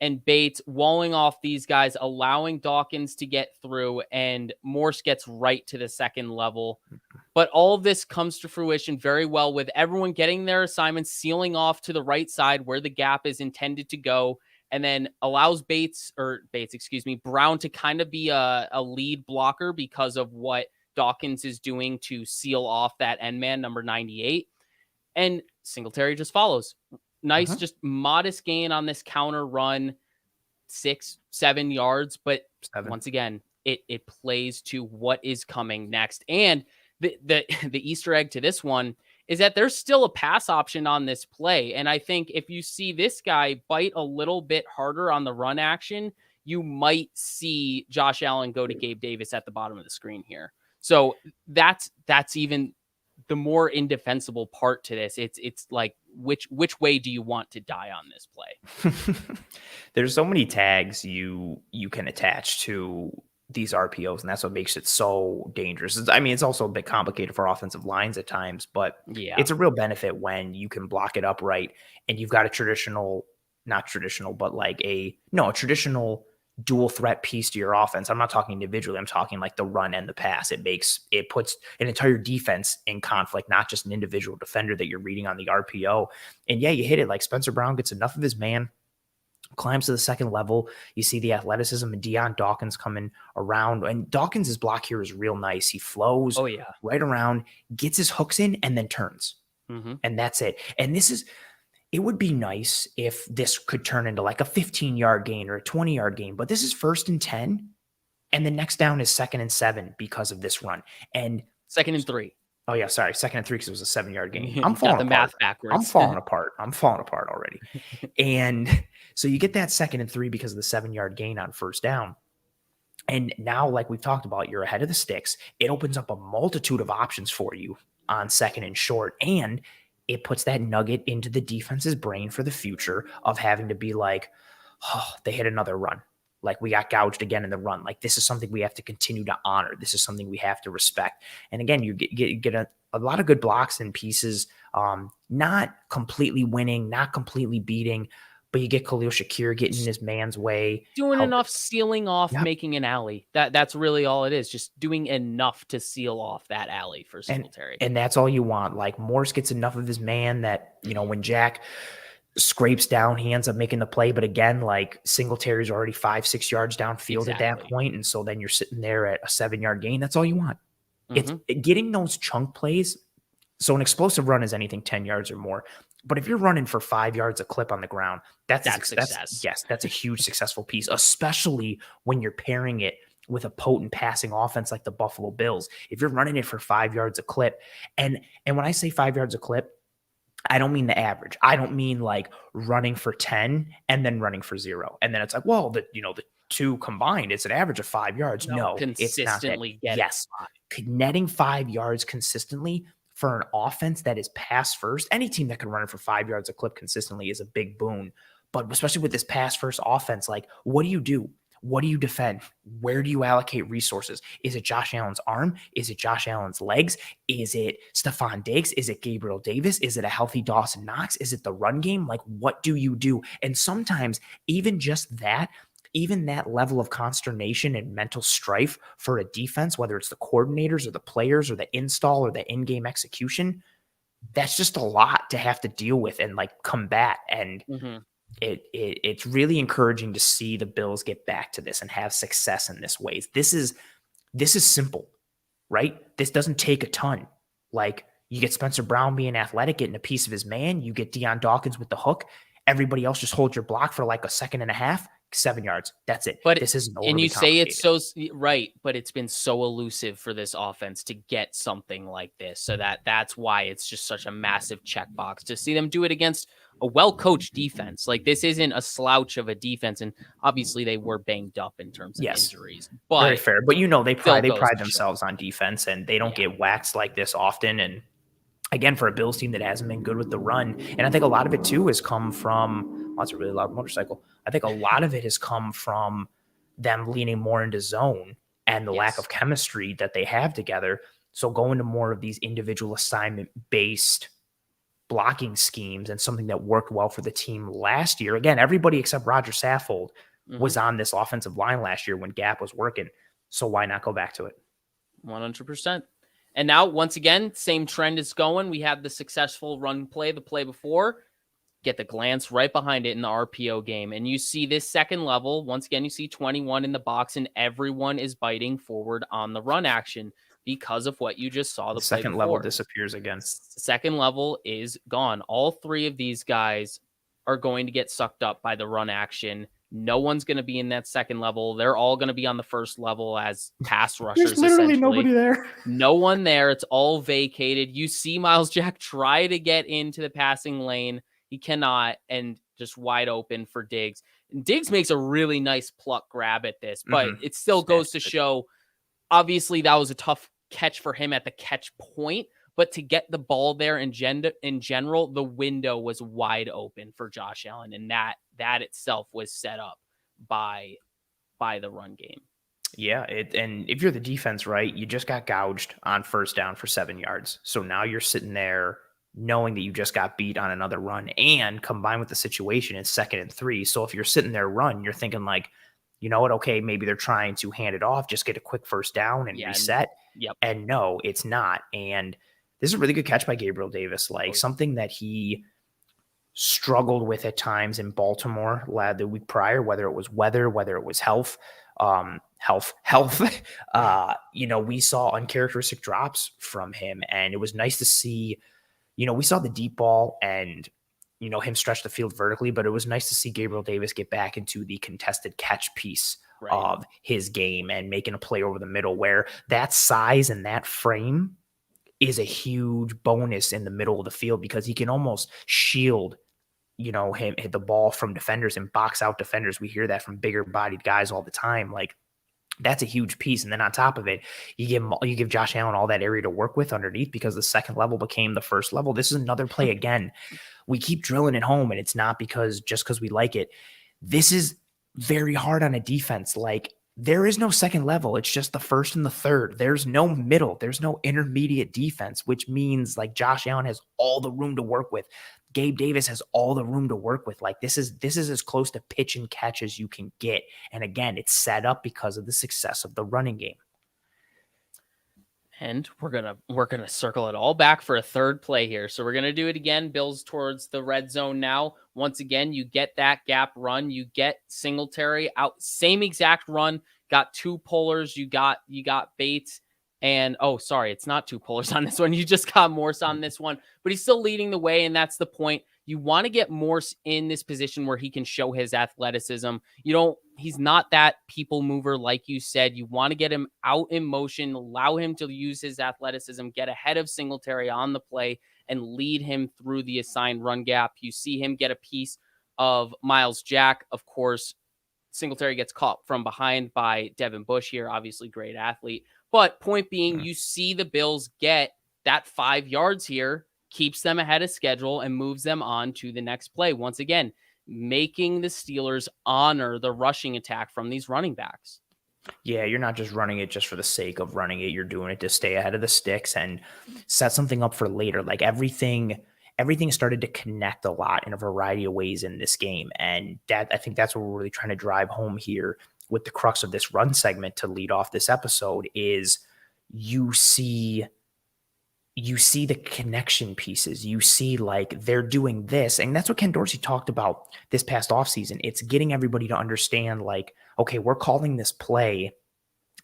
Speaker 2: and Bates, walling off these guys, allowing Dawkins to get through, and Morse gets right to the second level. But all of this comes to fruition very well with everyone getting their assignments, sealing off to the right side where the gap is intended to go, and then allows Brown to kind of be a lead blocker because of what Dawkins is doing to seal off that end man, number 98. And Singletary just follows. Nice, just modest gain on this counter run, 6-7 yards. But once again, it plays to what is coming next. And the Easter egg to this one is that there's still a pass option on this play. And I think if you see this guy bite a little bit harder on the run action, you might see Josh Allen go to Gabe Davis at the bottom of the screen here. So that's even the more indefensible part to this. It's like, which way do you want to die on this play?
Speaker 1: There's so many tags you can attach to these RPOs, and that's what makes it so dangerous. I mean, it's also a bit complicated for offensive lines at times, but it's a real benefit when you can block it up right and you've got a traditional dual threat piece to your offense. I'm not talking individually. I'm talking like the run and the pass. It puts an entire defense in conflict, not just an individual defender that you're reading on the RPO. And yeah, you hit it. Like Spencer Brown gets enough of his man, climbs to the second level. You see the athleticism of Deion Dawkins coming around, and Dawkins' block here is real nice. He flows right around, gets his hooks in, and then turns. And that's it. And it would be nice if this could turn into like a 15-yard gain or a 20-yard gain, but this is 1st and 10, and the next down is 2nd and 7 because of this run. And
Speaker 2: 2nd and 3.
Speaker 1: Oh yeah, sorry, 2nd and 3 because it was a 7-yard gain.
Speaker 2: I'm falling apart. Math backwards.
Speaker 1: I'm falling apart already. And so you get that 2nd and 3 because of the 7-yard gain on 1st down. And now, like we've talked about, you're ahead of the sticks. It opens up a multitude of options for you on 2nd and short, and it puts that nugget into the defense's brain for the future of having to be like, oh, they hit another run. Like we got gouged again in the run. Like this is something we have to continue to honor. This is something we have to respect. And again, you get a lot of good blocks and pieces, not completely winning, not completely beating, but you get Khalil Shakir getting in his man's way.
Speaker 2: Doing enough sealing off, making an alley. That's really all it is. Just doing enough to seal off that alley for Singletary.
Speaker 1: And that's all you want. Like Morris gets enough of his man that, when Jack scrapes down, he ends up making the play. But again, like Singletary's already 5-6 yards downfield at that point. And so then you're sitting there at a 7-yard gain. That's all you want. It's getting those chunk plays. So an explosive run is anything 10 yards or more. But if you're running for 5 yards a clip on the ground, that's success. Yes, that's a huge successful piece, especially when you're pairing it with a potent passing offense like the Buffalo Bills. If you're running it for 5 yards a clip, and when I say 5 yards a clip, I don't mean the average. I don't mean like running for 10 and then running for 0. And then it's like, well, the two combined, it's an average of 5 yards. No, it's not that. Yes, netting 5 yards consistently for an offense that is pass first, any team that can run it for 5 yards a clip consistently is a big boon. But especially with this pass first offense, like what do you do? What do you defend? Where do you allocate resources? Is it Josh Allen's arm? Is it Josh Allen's legs? Is it Stephon Diggs? Is it Gabriel Davis? Is it a healthy Dawson Knox? Is it the run game? Like what do you do? And sometimes even that level of consternation and mental strife for a defense, whether it's the coordinators or the players or the install or the in-game execution, that's just a lot to have to deal with and like combat. And it's really encouraging to see the Bills get back to this and have success in this ways. This is simple, right? This doesn't take a ton. Like you get Spencer Brown being athletic, getting a piece of his man. You get Deion Dawkins with the hook. Everybody else just holds your block for like a second and a half. 7 yards. That's it.
Speaker 2: But
Speaker 1: this isn't.
Speaker 2: And you say it's so right, but it's been so elusive for this offense to get something like this. So that's why it's just such a massive checkbox to see them do it against a well-coached defense. Like this isn't a slouch of a defense, and obviously they were banged up in terms of injuries. But
Speaker 1: very fair. But they pride themselves on defense, and they don't get waxed like this often. And again, for a Bills team that hasn't been good with the run, and I think a lot of it too has come from that's a really loud motorcycle. I think a lot of it has come from them leaning more into zone and the lack of chemistry that they have together. So going to more of these individual assignment-based blocking schemes and something that worked well for the team last year. Again, everybody except Roger Saffold was on this offensive line last year when Gap was working. So why not go back to it?
Speaker 2: 100%. And now, once again, same trend is going. We have the successful run play, the play before. Get the glance right behind it in the RPO game. And you see this second level. Once again, you see 21 in the box, and everyone is biting forward on the run action because of what you just saw. The
Speaker 1: second
Speaker 2: play
Speaker 1: level
Speaker 2: before.
Speaker 1: disappears again.
Speaker 2: Second level is gone. All three of these guys are going to get sucked up by the run action. No one's going to be in that second level. They're all going to be on the first level as pass rushers.
Speaker 1: There's literally nobody there.
Speaker 2: No one there. It's all vacated. You see Miles Jack try to get into the passing lane. He cannot, and just wide open for Diggs. And Diggs makes a really nice pluck grab at this, but it still goes to show, obviously, that was a tough catch for him at the catch point, but to get the ball there in general, the window was wide open for Josh Allen, and that itself was set up by the run game.
Speaker 1: Yeah, and if you're the defense, right, you just got gouged on first down for 7 yards. So now you're sitting there knowing that you just got beat on another run, and combined with the situation, it's 2nd and 3. So if you're sitting there you're thinking like, you know what, okay, maybe they're trying to hand it off, just get a quick first down and reset. And no, it's not. And this is a really good catch by Gabriel Davis, something that he struggled with at times in Baltimore the week prior, whether it was weather, whether it was health. We saw uncharacteristic drops from him, and it was nice to see. We saw the deep ball and him stretch the field vertically, but it was nice to see Gabriel Davis get back into the contested catch piece of his game and making a play over the middle, where that size and that frame is a huge bonus in the middle of the field, because he can almost shield him hit the ball from defenders and box out defenders. We hear that from bigger bodied guys all the time. That's a huge piece. And then on top of it, you give Josh Allen all that area to work with underneath, because the second level became the first level. This is another play again. We keep drilling it home, and it's not because we like it. This is very hard on a defense. There is no second level. It's just the first and the third. There's no middle. There's no intermediate defense, which means Josh Allen has all the room to work with. Gabe Davis has all the room to work with. This is as close to pitch and catch as you can get. And again, it's set up because of the success of the running game.
Speaker 2: And we're gonna circle it all back for a third play here. So we're gonna do it again. Bills towards the red zone now. Once again, you get that gap run. You get Singletary out. Same exact run. Got 2 pullers. You got Bates. And it's not 2 pullers on this one. You just got Morse on this one, but he's still leading the way, and that's the point. You want to get Morse in this position where he can show his athleticism. He's not that people mover, like you said. You want to get him out in motion, allow him to use his athleticism, get ahead of Singletary on the play, and lead him through the assigned run gap. You see him get a piece of Miles Jack. Of course, Singletary gets caught from behind by Devin Bush here. Obviously, great athlete. But point being, you see the Bills get that 5 yards here, keeps them ahead of schedule, and moves them on to the next play. Once again, making the Steelers honor the rushing attack from these running backs.
Speaker 1: Yeah, you're not just running it just for the sake of running it. You're doing it to stay ahead of the sticks and set something up for later. Everything started to connect a lot in a variety of ways in this game. And I think that's what we're really trying to drive home here with the crux of this run segment to lead off this episode is you see the connection pieces. You see they're doing this. And that's what Ken Dorsey talked about this past offseason. It's getting everybody to understand okay, we're calling this play,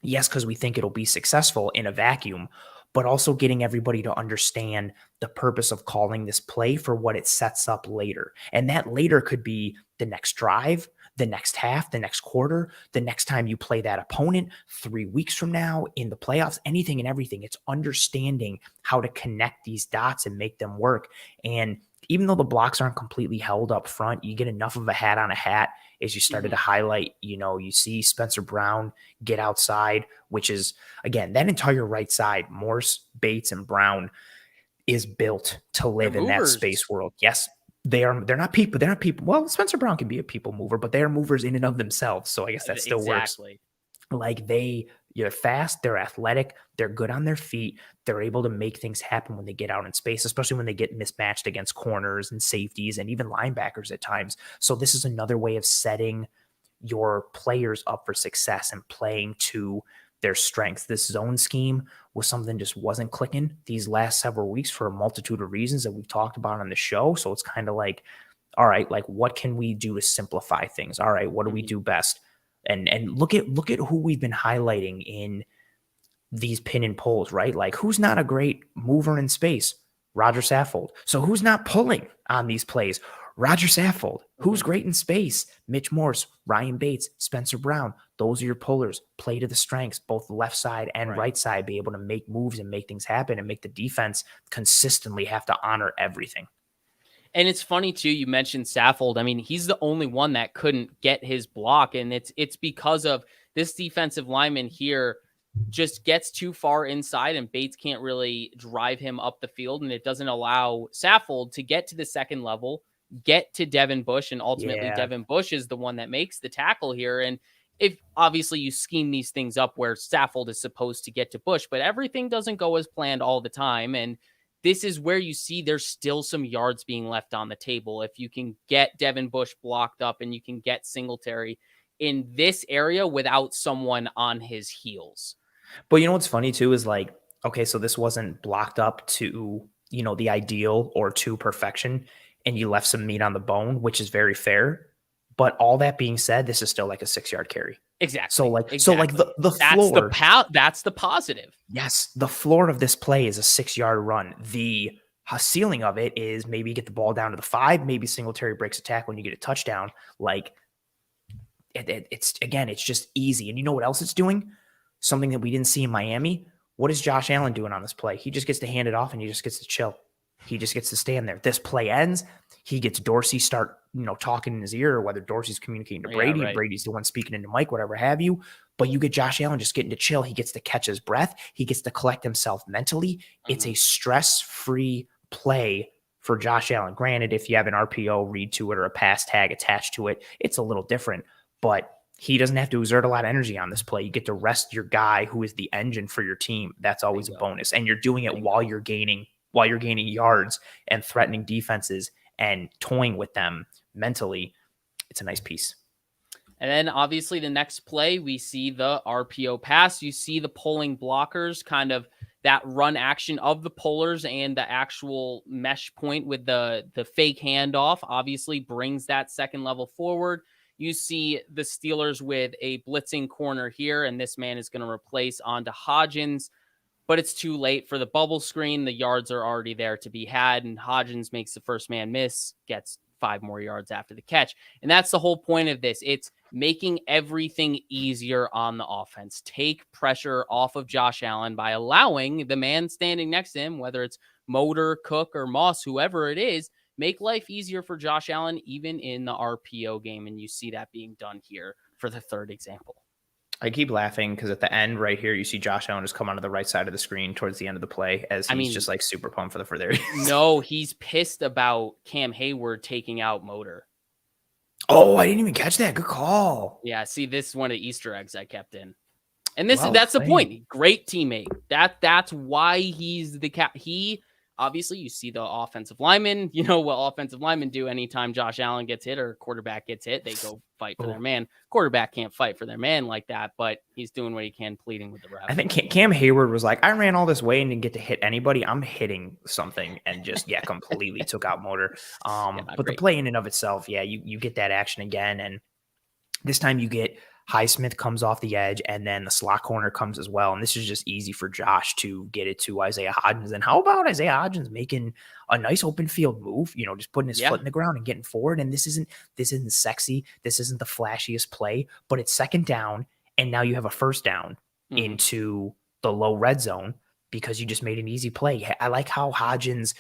Speaker 1: yes, because we think it'll be successful in a vacuum, but also getting everybody to understand the purpose of calling this play for what it sets up later. And that later could be the next drive, the next half, the next quarter, the next time you play that opponent 3 weeks from now in the playoffs, anything and everything. It's understanding how to connect these dots and make them work. And even though the blocks aren't completely held up front, you get enough of a hat on a hat as you started to highlight, you see Spencer Brown get outside, which is, again, that entire right side, Morse, Bates, and Brown is built to live in that space world. Yes, they're not people. They're not people. Well, Spencer Brown can be a people mover, but they are movers in and of themselves. So I guess that still works. Like they're fast, they're athletic, they're good on their feet. They're able to make things happen when they get out in space, especially when they get mismatched against corners and safeties and even linebackers at times. So this is another way of setting your players up for success and playing to their strengths. This zone scheme was something just wasn't clicking these last several weeks for a multitude of reasons that we've talked about on the show. So it's kind of like, all right, like what can we do to simplify things? All right, what do we do best? And look at who we've been highlighting in these pin and pulls, right? Like who's not a great mover in space? Roger Saffold. So who's not pulling on these plays? Roger Saffold. Who's great in space? Mitch Morse, Ryan Bates, Spencer Brown. Those are your pullers. Play to the strengths, both the left side and right side, be able to make moves and make things happen and make the defense consistently have to honor everything.
Speaker 2: And it's funny too, you mentioned Saffold. I mean, he's the only one that couldn't get his block. And it's because of this defensive lineman here just gets too far inside and Bates can't really drive him up the field. And it doesn't allow Saffold to get to the second level, get to Devin Bush. And ultimately Devin Bush is the one that makes the tackle here. And if obviously you scheme these things up where Saffold is supposed to get to Bush, but everything doesn't go as planned all the time. And this is where you see there's still some yards being left on the table. If you can get Devin Bush blocked up and you can get Singletary in this area without someone on his heels.
Speaker 1: But you know what's funny too is like, okay, so this wasn't blocked up to, the ideal or to perfection, and you left some meat on the bone, which is very fair. But all that being said, this is still like a 6-yard carry.
Speaker 2: Exactly.
Speaker 1: So like the floor.
Speaker 2: That's the positive.
Speaker 1: Yes, the floor of this play is a 6-yard run. The ceiling of it is maybe get the ball down to the 5, maybe Singletary breaks a tackle and you get a touchdown. Like it's just easy. And you know what else it's doing? Something that we didn't see in Miami. What is Josh Allen doing on this play? He just gets to hand it off and he just gets to chill. He just gets to stand there. This play ends. He gets Dorsey start, talking in his ear, or whether Dorsey's communicating to Brady, Brady's the one speaking into Mike, whatever have you. But you get Josh Allen just getting to chill. He gets to catch his breath. He gets to collect himself mentally. It's a stress-free play for Josh Allen. Granted, if you have an RPO read to it or a pass tag attached to it, it's a little different. But he doesn't have to exert a lot of energy on this play. You get to rest your guy who is the engine for your team. That's always a bonus. And you're doing it while you're gaining yards and threatening defenses and toying with them mentally. It's a nice piece.
Speaker 2: And then obviously the next play, we see the RPO pass. You see the pulling blockers, kind of that run action of the pullers and the actual mesh point with the fake handoff obviously brings that second level forward. You see the Steelers with a blitzing corner here, and this man is going to replace onto Hodgins. But it's too late for the bubble screen. The yards are already there to be had, and Hodgins makes the first man miss, gets 5 more yards after the catch. And that's the whole point of this. It's making everything easier on the offense. Take pressure off of Josh Allen by allowing the man standing next to him, whether it's Motor, Cook, or Moss, whoever it is, make life easier for Josh Allen, even in the RPO game. And you see that being done here for the third example.
Speaker 1: I keep laughing because at the end right here, you see Josh Allen just come onto the right side of the screen towards the end of the play as he's just like super pumped for the further.
Speaker 2: No, he's pissed about Cam Hayward taking out Motor.
Speaker 1: Oh, I didn't even catch that. Good call.
Speaker 2: Yeah, see, this is one of the Easter eggs I kept in. And that's the point. Great teammate. That's why he's the cap. Obviously, you see the offensive lineman. You know what offensive linemen do anytime Josh Allen gets hit or quarterback gets hit. They go fight for their man. Quarterback can't fight for their man like that, but he's doing what he can, pleading with the ref.
Speaker 1: I think Cam Hayward was like, I ran all this way and didn't get to hit anybody. I'm hitting something and just, completely took out Motor. But the play in and of itself, you get that action again. And this time you get Highsmith comes off the edge, and then the slot corner comes as well. And this is just easy for Josh to get it to Isaiah Hodgins. And how about Isaiah Hodgins making a nice open field move, just putting his foot in the ground and getting forward. And this isn't sexy. This isn't the flashiest play, but it's second down. And now you have a first down into the low red zone because you just made an easy play. I like how Hodgins,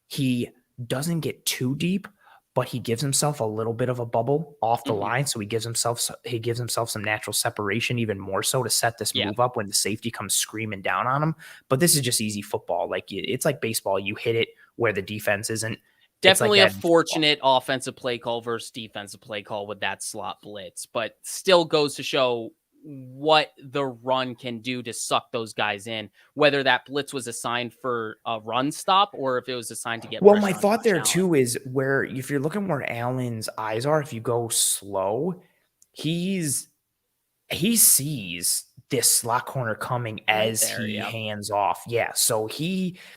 Speaker 1: he doesn't get too deep, but he gives himself a little bit of a bubble off the line. So he gives himself some natural separation, even more so to set this move up when the safety comes screaming down on him. But this is just easy football. Like it's like baseball. You hit it where the defense isn't.
Speaker 2: Definitely a
Speaker 1: that
Speaker 2: fortunate offensive play call versus defensive play call with that slot blitz, but still goes to show what the run can do to suck those guys in, whether that blitz was assigned for a run stop or if it was assigned to get
Speaker 1: Well, my
Speaker 2: pressure on
Speaker 1: thought
Speaker 2: Josh
Speaker 1: there
Speaker 2: Allen.
Speaker 1: too is where if you're looking where Allen's eyes are, if you go slow, he sees this slot corner coming
Speaker 2: Right
Speaker 1: as
Speaker 2: there,
Speaker 1: he
Speaker 2: yep.
Speaker 1: hands off. Yeah. So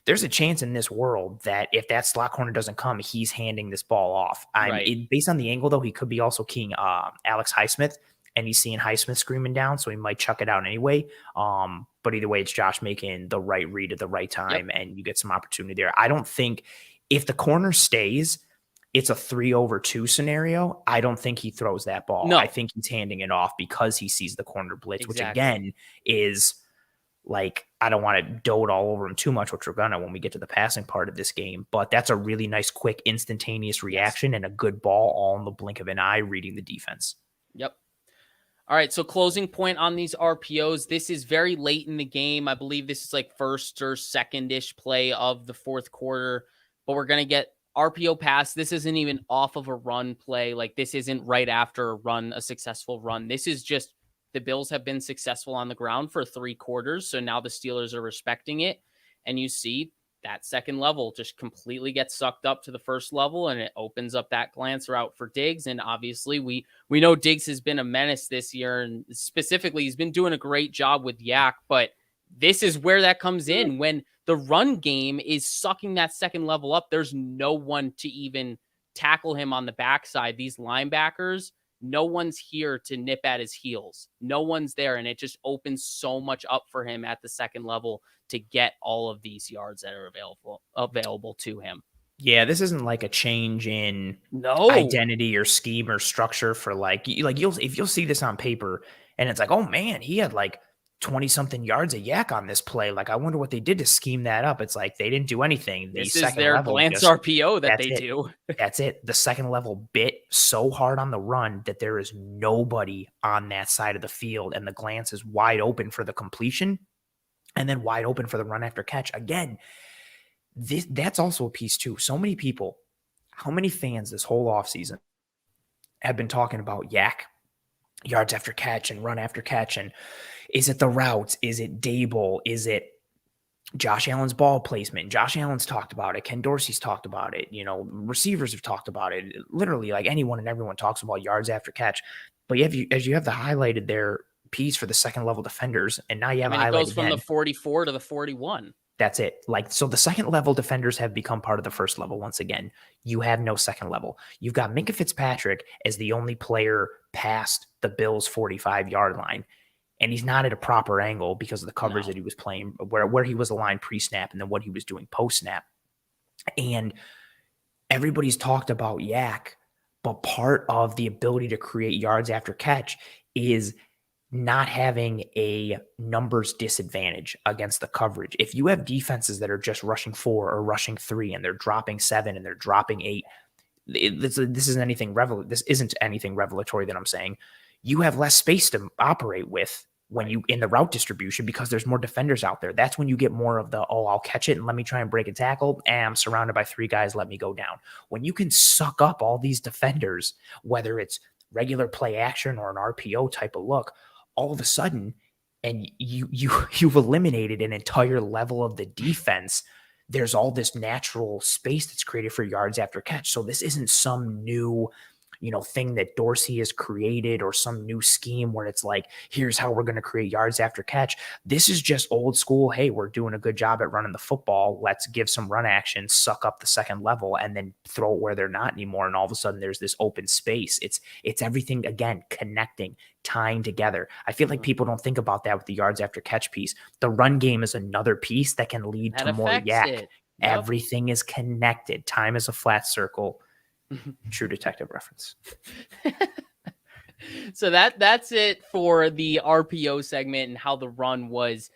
Speaker 1: there's a chance in this world that if that slot corner doesn't come, he's handing this ball off.
Speaker 2: Right.
Speaker 1: Based on the angle, though, he could be also keying Alex Highsmith, and he's seeing Highsmith screaming down, so he might chuck it out anyway. But either way, it's Josh making the right read at the right time, and you get some opportunity there. I don't think if the corner stays, it's a 3-over-2 scenario. I don't think he throws that ball.
Speaker 2: No.
Speaker 1: I think he's handing it off because he sees the corner blitz,
Speaker 2: Exactly.
Speaker 1: which again is like, I don't want to dote all over him too much, which we're gonna when we get to the passing part of this game. But that's a really nice, quick, instantaneous reaction and a good ball all in the blink of an eye, reading the defense.
Speaker 2: Yep. All right, so closing point on these RPOs. This is very late in the game. I believe this is like first or second-ish play of the fourth quarter, but we're going to get RPO pass. This isn't even off of a run play. Like, this isn't right after a successful run. This is just the Bills have been successful on the ground for 3 quarters, so now the Steelers are respecting it, and you see that second level just completely gets sucked up to the first level, and it opens up that glance route for Diggs. And obviously we know Diggs has been a menace this year, and specifically he's been doing a great job with Yak, but this is where that comes in. When the run game is sucking that second level up, there's no one to even tackle him on the backside. These linebackers, no one's here to nip at his heels. No one's there, and it just opens so much up for him at the second level to get all of these yards that are available to him.
Speaker 1: Yeah, this isn't like a change in
Speaker 2: No
Speaker 1: identity or scheme or structure for you'll see this on paper and it's like, oh man, he had like 20 something yards of Yak on this play. Like, I wonder what they did to scheme that up. It's like they didn't do anything. The
Speaker 2: This is
Speaker 1: second
Speaker 2: their
Speaker 1: level
Speaker 2: glance
Speaker 1: just,
Speaker 2: RPO that they do.
Speaker 1: That's it. The second level bit so hard on the run that there is nobody on that side of the field, and the glance is wide open for the completion and then wide open for the run after catch. Again, that's also a piece too. So many people, how many fans this whole offseason have been talking about Yak, yards after catch and run after catch, and is it the routes? Is it Dable? Is it Josh Allen's ball placement? Josh Allen's talked about it. Ken Dorsey's talked about it. You know, receivers have talked about it. Literally, like anyone and everyone talks about yards after catch. But as you have the highlighted there piece for the second level defenders, and now you have
Speaker 2: it goes from the 44 to the 41.
Speaker 1: That's it. Like, so the second level defenders have become part of the first level once again. You have no second level. You've got Minkah Fitzpatrick as the only player past the Bills' 45-yard line. And he's not at a proper angle because of the coverage that he was playing, where he was aligned pre-snap and then what he was doing post-snap. And everybody's talked about Yak, but part of the ability to create yards after catch is not having a numbers disadvantage against the coverage. If you have defenses that are just rushing 4 or rushing 3 and they're dropping 7 and they're dropping 8, this isn't anything revelatory that I'm saying. You have less space to operate with when you in the route distribution because there's more defenders out there. That's when you get more of the, I'll catch it and let me try and break a tackle. And I'm surrounded by 3 guys. Let me go down. When you can suck up all these defenders, whether it's regular play action or an RPO type of look, all of a sudden, and you've eliminated an entire level of the defense. There's all this natural space that's created for yards after catch. So this isn't some new, thing that Dorsey has created or some new scheme where it's like, here's how we're going to create yards after catch. This is just old school. Hey, we're doing a good job at running the football. Let's give some run action, suck up the second level, and then throw it where they're not anymore. And all of a sudden there's this open space. It's everything, again, connecting, tying together. I feel like people don't think about that with the yards after catch piece. The run game is another piece that can lead to more Yak.
Speaker 2: Yep.
Speaker 1: Everything is connected. Time is a flat circle. True Detective reference.
Speaker 2: So that's it for the RPO segment and how the run was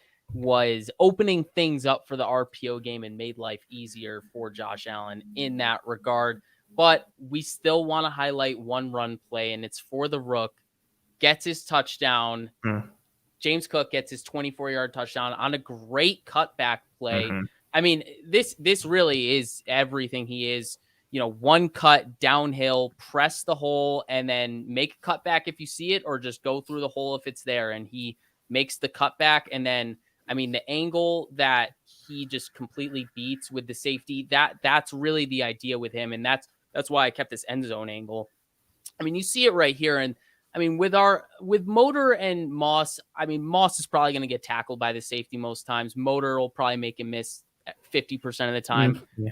Speaker 2: opening things up for the RPO game and made life easier for Josh Allen in that regard. But we still want to highlight one run play, and it's for the Rook. Gets his touchdown. James Cook gets his 24-yard touchdown on a great cutback play. I mean, this really is everything he is. one cut downhill, press the hole, and then make a cutback if you see it, or just go through the hole if it's there. And he makes the cutback. And then, the angle that he just completely beats with the safety, that's really the idea with him. And that's why I kept this end zone angle. You see it right here. And with Motor and Moss, Moss is probably going to get tackled by the safety most times. Motor will probably make him miss 50% of the time.
Speaker 1: Yeah.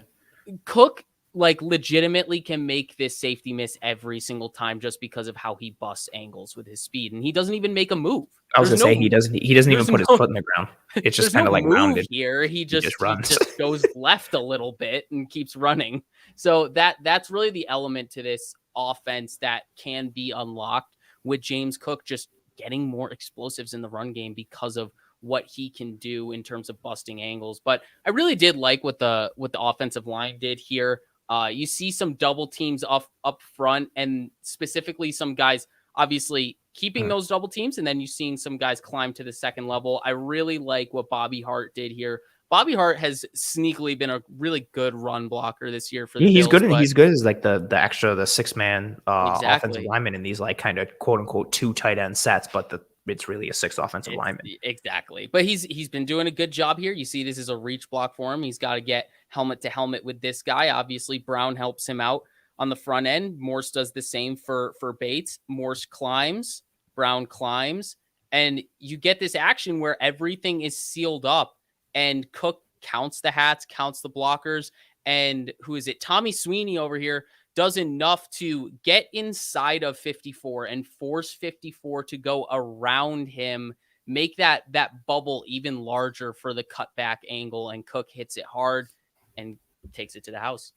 Speaker 2: Cook legitimately can make this safety miss every single time just because of how he busts angles with his speed, and he doesn't even make a move.
Speaker 1: I was gonna say he doesn't even put his foot in the ground. It's just kind of like rounded
Speaker 2: here. He just
Speaker 1: runs.
Speaker 2: He just goes left a little bit and keeps running. So that's really the element to this offense that can be unlocked with James Cook just getting more explosives in the run game because of what he can do in terms of busting angles. But I really did like what the offensive line did here. You see some double teams up front, and specifically some guys obviously keeping those double teams, and then you're seeing some guys climb to the second level. I really like what Bobby Hart did here. Bobby Hart has sneakily been a really good run blocker this year for the
Speaker 1: he's
Speaker 2: Bills,
Speaker 1: good. He's good as like the extra, the 6-man offensive
Speaker 2: Exactly.
Speaker 1: lineman in these like kind of quote unquote 2 tight end sets, but it's really a 6th offensive lineman.
Speaker 2: Exactly. But he's been doing a good job here. You see this is a reach block for him. He's got to get helmet to helmet with this guy. Obviously, Brown helps him out on the front end. Morse does the same for Bates. Morse climbs, Brown climbs, and you get this action where everything is sealed up, and Cook counts the hats, counts the blockers, and who is it? Tommy Sweeney over here does enough to get inside of 54 and force 54 to go around him, make that bubble even larger for the cutback angle, and Cook hits it hard and takes it to the house.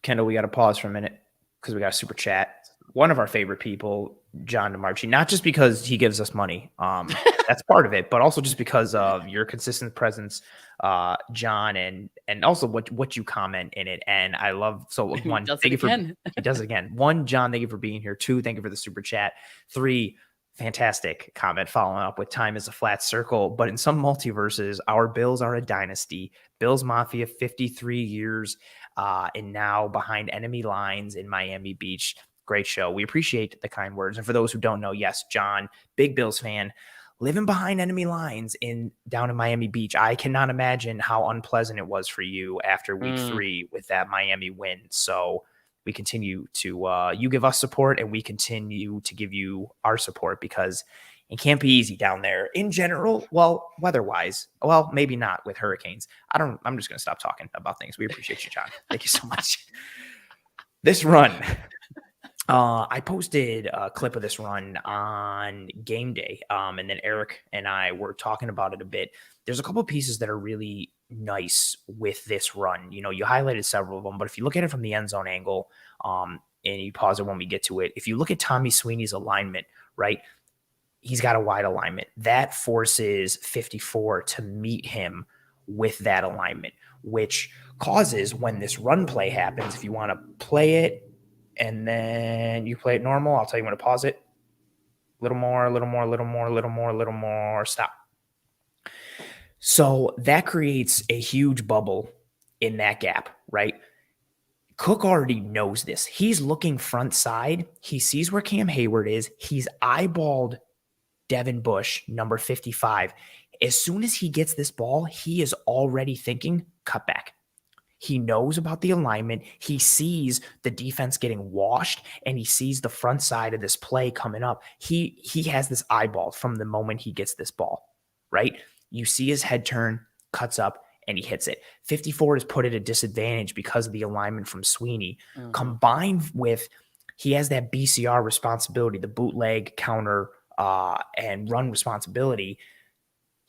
Speaker 1: Kendall, we got to pause for a minute because we got a super chat. One of our favorite people, John DeMarchi, not just because he gives us money, that's part of it, but also just because of your consistent presence, John, and also what you comment in it. And I love, so one, thank you for, he does it again. 1, John, thank you for being here. 2, thank you for the super chat. 3, fantastic comment following up with time is a flat circle, but in some multiverses, our Bills are a dynasty. Bills Mafia, 53 years, and now behind enemy lines in Miami Beach. Great show. We appreciate the kind words. And for those who don't know, yes, John, big Bills fan, living behind enemy lines down in Miami Beach. I cannot imagine how unpleasant it was for you after week 3 with that Miami win. So we continue to, you give us support, and we continue to give you our support, because it can't be easy down there in general. Well, weather-wise, well, maybe not with hurricanes. I'm just going to stop talking about things. We appreciate you, John. Thank you so much. This run, I posted a clip of this run on game day, and then Eric and I were talking about it a bit. There's a couple of pieces that are really nice with this run. You highlighted several of them, but if you look at it from the end zone angle, and you pause it when we get to it, if you look at Tommy Sweeney's alignment, right, he's got a wide alignment. That forces 54 to meet him with that alignment, which causes when this run play happens, if you want to play it, and then you play it normal, I'll tell you when to pause it. Little more, stop. So that creates a huge bubble in that gap, right? Cook already knows this. He's looking front side. He sees where Cam Hayward is. He's eyeballed Devin Bush, number 55. As soon as he gets this ball, he is already thinking cutback. He knows about the alignment. He sees the defense getting washed, and he sees the front side of this play coming up. He has this eyeball from the moment he gets this ball, right? You see his head turn, cuts up, and he hits it. 54 is put at a disadvantage because of the alignment from Sweeney, combined with he has that BCR responsibility, the bootleg, counter, and run responsibility.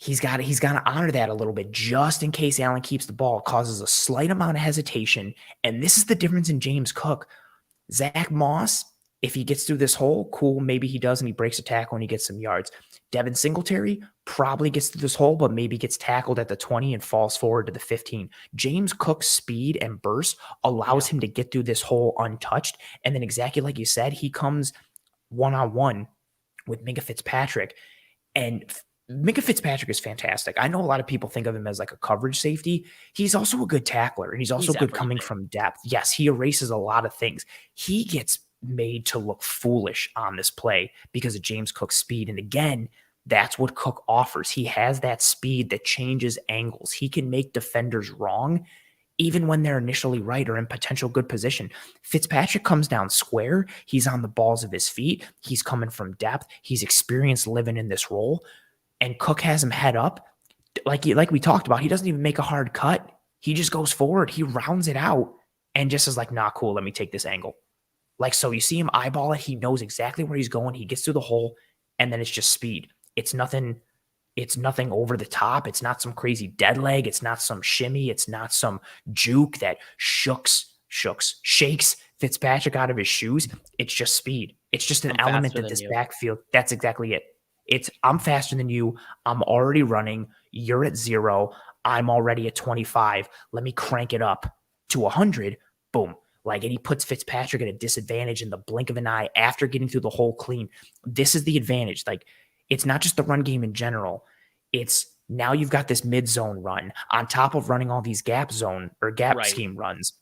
Speaker 1: He's got to honor that a little bit just in case Allen keeps the ball. It causes a slight amount of hesitation. And this is the difference in James Cook. Zach Moss, if he gets through this hole, cool. Maybe he does and he breaks a tackle and he gets some yards. Devin Singletary probably gets through this hole, but maybe gets tackled at the 20 and falls forward to the 15. James Cook's speed and burst allows him to get through this hole untouched. And then exactly like you said, he comes one-on-one with Minka Fitzpatrick. And Minka Fitzpatrick is fantastic. I know a lot of people think of him as like a coverage safety. He's also a good tackler, and he's also good coming from depth. Yes, he erases a lot of things. He gets made to look foolish on this play because of James Cook's speed. And again, that's what Cook offers. He has that speed that changes angles. He can make defenders wrong even when they're initially right or in potential good position. Fitzpatrick comes down square. He's on the balls of his feet. He's coming from depth. He's experienced living in this role. And Cook has him head up. Like we talked about, he doesn't even make a hard cut. He just goes forward. He rounds it out and just is like, nah, cool, let me take this angle. Like, so you see him eyeball it. He knows exactly where he's going. He gets through the hole, and then it's just speed. It's nothing over the top. It's not some crazy dead leg. It's not some shimmy. It's not some juke that shakes Fitzpatrick out of his shoes. It's just speed. It's just an element that this backfield, that's exactly it. I'm faster than you. I'm already running. You're at 0. I'm already at 25. Let me crank it up to 100. Boom. And he puts Fitzpatrick at a disadvantage in the blink of an eye after getting through the hole clean. This is the advantage. It's not just the run game in general. It's now you've got this mid-zone run on top of running all these gap scheme runs.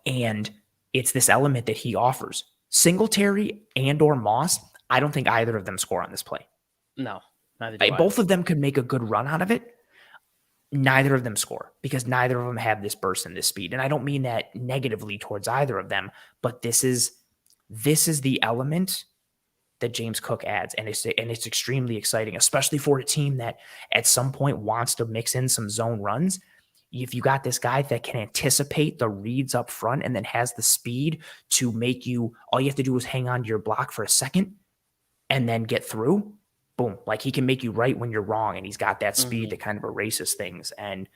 Speaker 1: And it's this element that he offers. Singletary and or Moss, I don't think either of them score on this play.
Speaker 2: No, neither do I.
Speaker 1: Both of them could make a good run out of it. Neither of them score because neither of them have this burst and this speed. And I don't mean that negatively towards either of them, but this is the element that James Cook adds. And it's extremely exciting, especially for a team that at some point wants to mix in some zone runs. If you got this guy that can anticipate the reads up front and then has the speed to make all you have to do is hang on to your block for a second and then get through. Boom. He can make you right when you're wrong. And he's got that speed that kind of erases things. And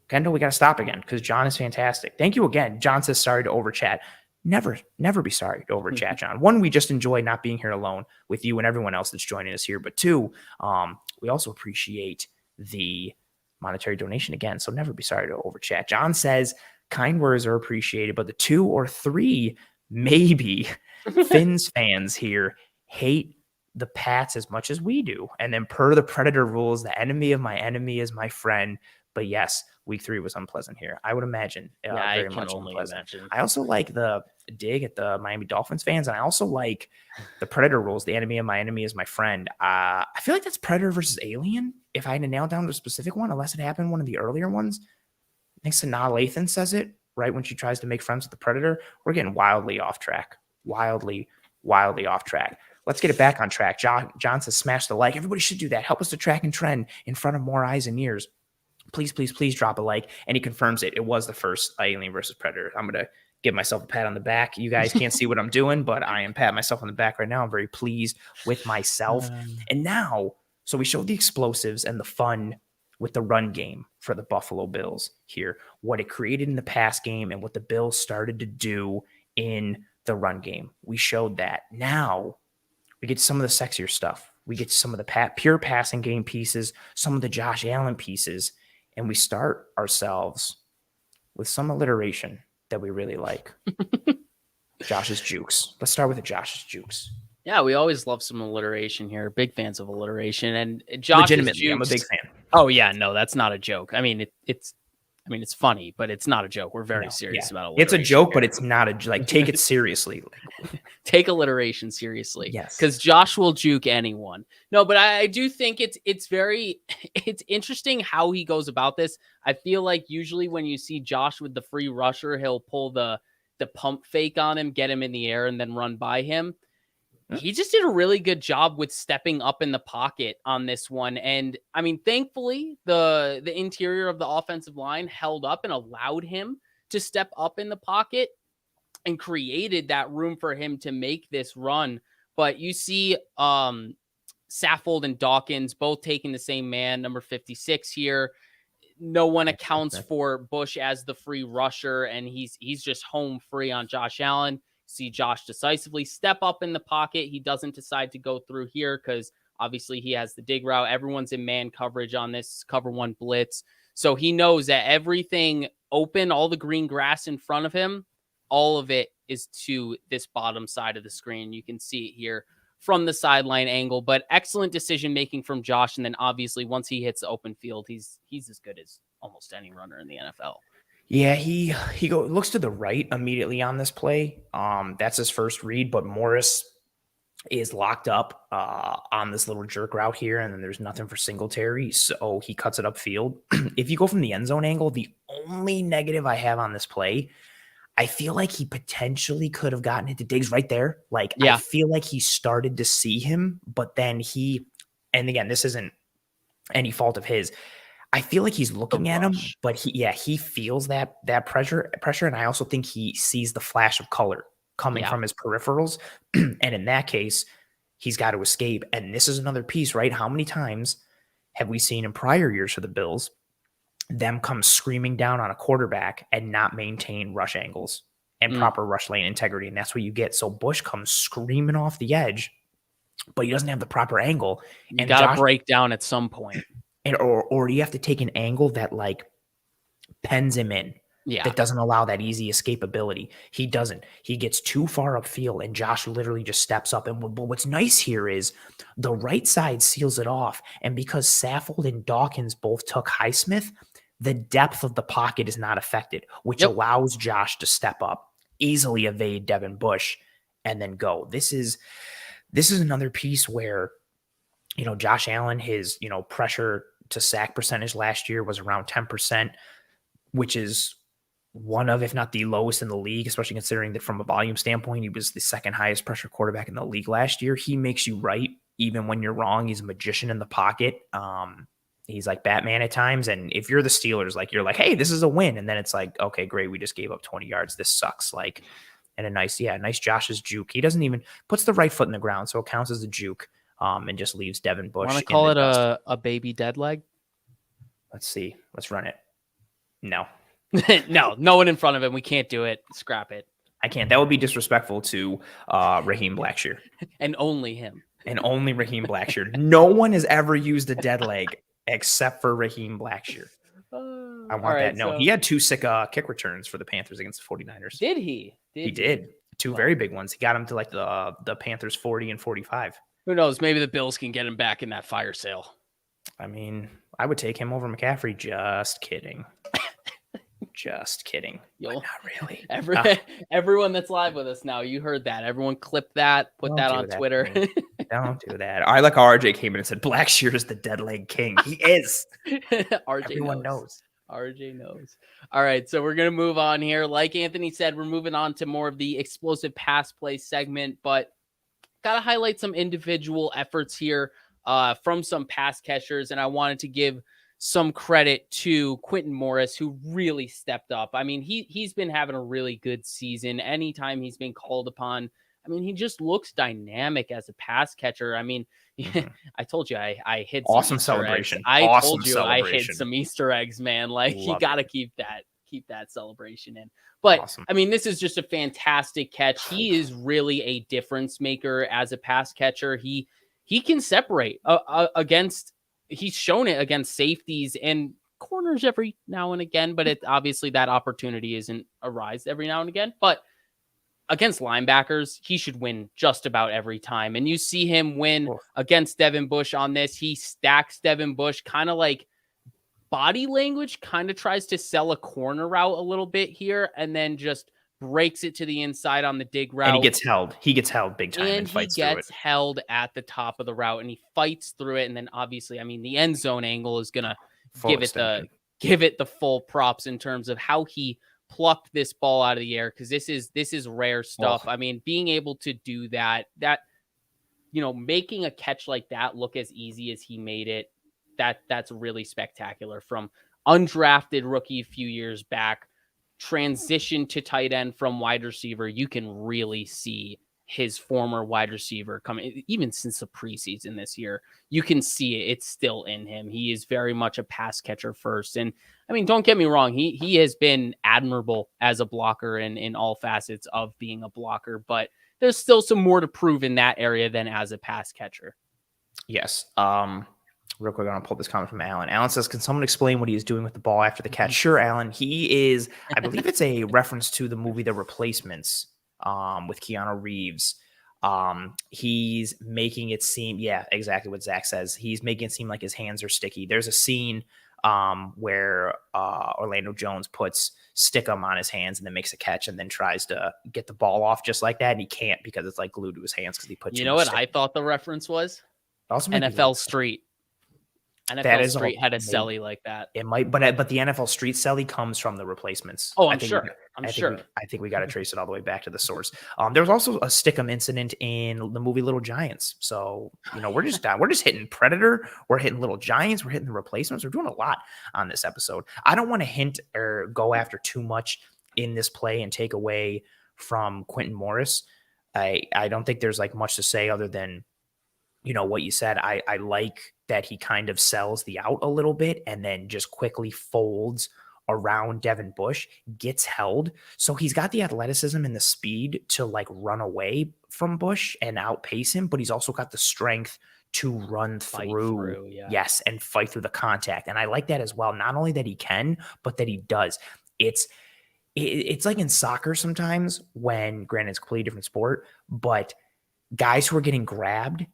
Speaker 1: Kendall, we got to stop again because John is fantastic. Thank you again. John says, sorry to overchat. Never be sorry to overchat, John. One, we just enjoy not being here alone with you and everyone else that's joining us here. But two, we also appreciate the monetary donation again. So never be sorry to overchat. John says, kind words are appreciated, but the 2 or 3, maybe Finns fans here hate the Pats as much as we do. And then per the Predator rules, the enemy of my enemy is my friend. But yes, week 3 was unpleasant here. I would imagine very much unpleasant. I also like the dig at the Miami Dolphins fans. And I also like the Predator rules. The enemy of my enemy is my friend. I feel like that's Predator versus Alien. If I had to nail down to a specific one, unless it happened one of the earlier ones. I think Sanaa Lathan says it right when she tries to make friends with the Predator. We're getting wildly off track. Wildly off track. Let's get it back on track. John says, smash the like. Everybody should do that. Help us to track and trend in front of more eyes and ears. Please, please, please drop a like. And he confirms it. It was the first Alien versus Predator. I'm going to give myself a pat on the back. You guys can't see what I'm doing, but I am patting myself on the back right now. I'm very pleased with myself. And now, so we showed the explosives and the fun with the run game for the Buffalo Bills here, what it created in the pass game and what the Bills started to do in the run game. We showed that. Now we get some of the sexier stuff. We get some of the pure passing game pieces, some of the Josh Allen pieces, and we start ourselves with some alliteration that we really like. Josh's Jukes. Let's start with the Josh's Jukes.
Speaker 2: Yeah, we always love some alliteration here. Big fans of alliteration. And Josh's
Speaker 1: legitimately,
Speaker 2: Jukes,
Speaker 1: I'm a big fan.
Speaker 2: Oh yeah, no, that's not a joke. I mean, it's funny, but it's not a joke. We're very serious about alliteration.
Speaker 1: It's a joke, but it's not take it seriously.
Speaker 2: Take alliteration seriously.
Speaker 1: Yes.
Speaker 2: Because Josh will juke anyone. No, but I do think it's interesting how he goes about this. I feel like usually when you see Josh with the free rusher, he'll pull the pump fake on him, get him in the air, and then run by him. He just did a really good job with stepping up in the pocket on this one. And I mean, thankfully, the interior of the offensive line held up and allowed him to step up in the pocket and created that room for him to make this run. But you see Saffold and Dawkins both taking the same man, number 56 here. No one accounts for Bush as the free rusher, and he's just home free on Josh Allen. See Josh decisively step up in the pocket. He doesn't decide to go through here because obviously he has the dig route. Everyone's in man coverage on this cover 1 blitz. So he knows that everything open, all the green grass in front of him, all of it is to this bottom side of the screen. You can see it here from the sideline angle, but excellent decision making from Josh. And then obviously once he hits the open field, he's as good as almost any runner in the NFL.
Speaker 1: Yeah, he looks to the right immediately on this play. That's his first read, but Morris is locked up on this little jerk route here, and then there's nothing for Singletary, so he cuts it upfield. If you go from the end zone angle, the only negative I have on this play, I feel like he potentially could have gotten into Diggs right there. Like, I feel like he started to see him, but then and again, this isn't any fault of his. I feel like he's looking at him, but he feels that pressure, and I also think he sees the flash of color coming from his peripherals, and in that case, he's got to escape. And this is another piece, right? How many times have we seen in prior years for the Bills them come screaming down on a quarterback and not maintain rush angles and proper rush lane integrity? And that's what you get. So Bush comes screaming off the edge, but he doesn't have the proper angle.
Speaker 2: You got to break down at some point.
Speaker 1: Or you have to take an angle that like pens him in. Yeah. That doesn't allow that easy escapability. He doesn't. He gets too far upfield, and Josh literally just steps up. And what's nice here is the right side seals it off. And because Saffold and Dawkins both took Highsmith, the depth of the pocket is not affected, which allows Josh to step up, easily evade Devin Bush, and then go. This is another piece where, Josh Allen, his, pressure to sack percentage last year was around 10%, which is one of, if not the lowest in the league, especially considering that from a volume standpoint, he was the second highest pressure quarterback in the league last year. He makes you right even when you're wrong. He's a magician in the pocket. He's like Batman at times. And if you're the Steelers, like, you're like, hey, this is a win. And then it's like, okay, great, we just gave up 20 yards. This sucks. Like, and a nice Josh's juke. He doesn't even puts the right foot in the ground, so it counts as a juke. And just leaves Devin Bush.
Speaker 2: Want to call it a baby dead leg?
Speaker 1: Let's see. Let's run it. No.
Speaker 2: No one in front of him. We can't do it. Scrap it.
Speaker 1: I can't. That would be disrespectful to Raheem Blackshear.
Speaker 2: And only him.
Speaker 1: And only Raheem Blackshear. No one has ever used a dead leg except for Raheem Blackshear. I want that. No, he had 2 sick kick returns for the Panthers against the 49ers.
Speaker 2: Did he?
Speaker 1: He did. 2 very big ones. He got him to like the Panthers 40 and 45.
Speaker 2: Who knows? Maybe the Bills can get him back in that fire sale.
Speaker 1: I mean, I would take him over McCaffrey. Just kidding. Just kidding.
Speaker 2: Not
Speaker 1: really.
Speaker 2: Everyone that's live with us now, you heard that. Everyone clip that, put that on Twitter.
Speaker 1: Don't do that. I like how RJ came in and said Blackshear is the dead leg king. He is.
Speaker 2: Everyone knows. RJ knows. All right, so we're going to move on here. Like Anthony said, we're moving on to more of the explosive pass play segment, but got to highlight some individual efforts here from some pass catchers, and I wanted to give some credit to Quintin Morris, who really stepped up. I mean, he's been having a really good season. Anytime he's been called upon, I mean, he just looks dynamic as a pass catcher. I mean, I told you I hid some
Speaker 1: awesome celebration.
Speaker 2: I told you I hid some Easter eggs, man. Like, you got to keep that celebration in. But I mean, this is just a fantastic catch. He is really a difference maker as a pass catcher. He can separate against. He's shown it against safeties and corners every now and again, but obviously that opportunity isn't arise every now and again. But against linebackers, he should win just about every time. And you see him win against Devin Bush on this. He stacks Devin Bush, kind of like body language, kind of tries to sell a corner route a little bit here, and then just breaks it to the inside on the dig route.
Speaker 1: And he gets held. He gets held big time
Speaker 2: and
Speaker 1: fights through it.
Speaker 2: He gets held at the top of the route, and he fights through it. And then obviously, I mean, the end zone angle is going to give it the full props in terms of how he plucked this ball out of the air, because this is rare stuff. I mean, being able to do that, making a catch like that look as easy as he made it, that's really spectacular. From undrafted rookie a few years back, transition to tight end from wide receiver, you can really see his former wide receiver coming, even since the preseason this year. You can see it. It's still in him. He is very much a pass catcher first. And I mean, don't get me wrong. He has been admirable as a blocker and in all facets of being a blocker, but there's still some more to prove in that area than as a pass catcher.
Speaker 1: Yes. Real quick, I'm going to pull this comment from Alan. Alan says, can someone explain what he is doing with the ball after the catch? Sure, Alan. He is, I believe it's a reference to the movie The Replacements with Keanu Reeves. He's making it seem, yeah, exactly what Zach says. He's making it seem like his hands are sticky. There's a scene where Orlando Jones puts Stickum on his hands and then makes a catch and then tries to get the ball off just like that, and he can't because it's like glued to his hands because he put.
Speaker 2: You know what I thought the reference was?
Speaker 1: Also
Speaker 2: NFL Street. NFL Street had a celly like that.
Speaker 1: It might, but the NFL Street celly comes from the replacements.
Speaker 2: Oh, I'm sure.
Speaker 1: I think we got to trace it all the way back to the source. There was also a Stickum incident in the movie Little Giants. So, we're just hitting Predator. We're hitting Little Giants. We're hitting the replacements. We're doing a lot on this episode. I don't want to hint or go after too much in this play and take away from Quintin Morris. I don't think there's like much to say other than, what you said. I like that he kind of sells the out a little bit and then just quickly folds around Devin Bush, gets held. So he's got the athleticism and the speed to like run away from Bush and outpace him, but he's also got the strength to run through. Yes, and fight through the contact. And I like that as well. Not only that he can, but that he does. It's like in soccer sometimes when, granted, it's a completely different sport, but guys who are getting grabbed,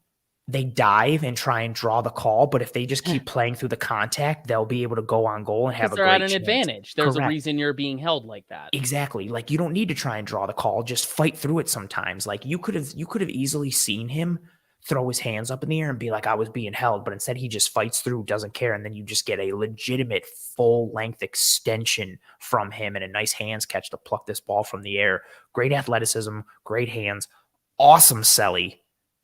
Speaker 1: they dive and try and draw the call, but if they just keep playing through the contact, they'll be able to go on goal and have a great chance.
Speaker 2: They're at an advantage. There's a reason you're being held like that.
Speaker 1: Exactly. Like you don't need to try and draw the call. Just fight through it sometimes. Like you could have easily seen him throw his hands up in the air and be like, I was being held, but instead he just fights through, doesn't care. And then you just get a legitimate full length extension from him and a nice hands catch to pluck this ball from the air. Great athleticism, great hands, awesome celly.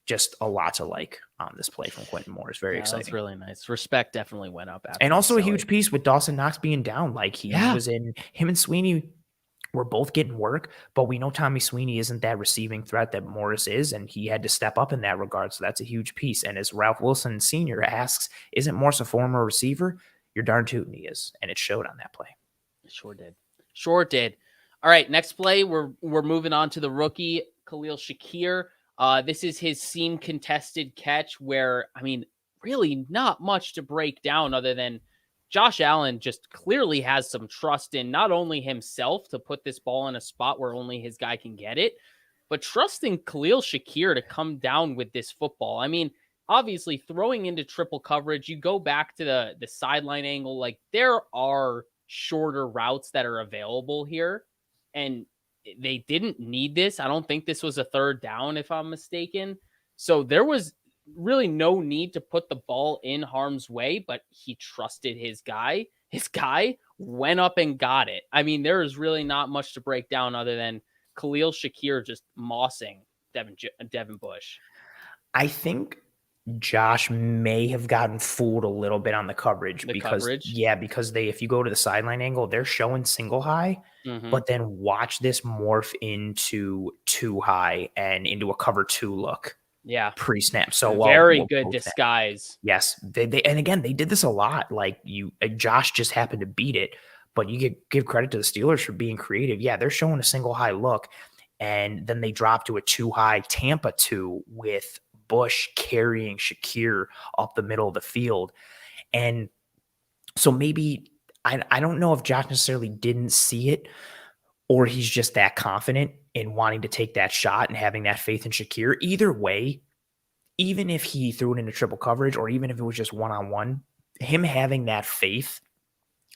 Speaker 1: Just a lot to like on this play from Quintin Morris. Very exciting.
Speaker 2: That's really nice. Respect definitely went up.
Speaker 1: And also a huge piece with Dawson Knox being down. Like he was in, him and Sweeney were both getting work, but we know Tommy Sweeney isn't that receiving threat that Morris is, and he had to step up in that regard. So that's a huge piece. And as Ralph Wilson Sr. asks, isn't Morris a former receiver? You're darn tootin' he is. And it showed on that play.
Speaker 2: It sure did. All right, next play, we're moving on to the rookie, Khalil Shakir. This is his seam contested catch where, really not much to break down other than Josh Allen just clearly has some trust in not only himself to put this ball in a spot where only his guy can get it, but trusting Khalil Shakir to come down with this football. Obviously throwing into triple coverage, you go back to the sideline angle, like there are shorter routes that are available here, and they didn't need this. I don't think this was a third down, if I'm mistaken. So there was really no need to put the ball in harm's way, but he trusted his guy. His guy went up and got it. There is really not much to break down other than Khalil Shakir just mossing Devin Bush. I
Speaker 1: think Josh may have gotten fooled a little bit on the coverage because if you go to the sideline angle, they're showing single high, but then watch this morph into two high and into a cover two look.
Speaker 2: Yeah.
Speaker 1: Pre-snap. So
Speaker 2: very good disguise.
Speaker 1: Yes. They and again, they did this a lot. Like Josh just happened to beat it, but you give credit to the Steelers for being creative. Yeah. They're showing a single high look and then they drop to a two high Tampa 2 with Bush carrying Shakir up the middle of the field. And so maybe, I don't know if Josh necessarily didn't see it or he's just that confident in wanting to take that shot and having that faith in Shakir. Either way, even if he threw it into triple coverage or even if it was just one-on-one, him having that faith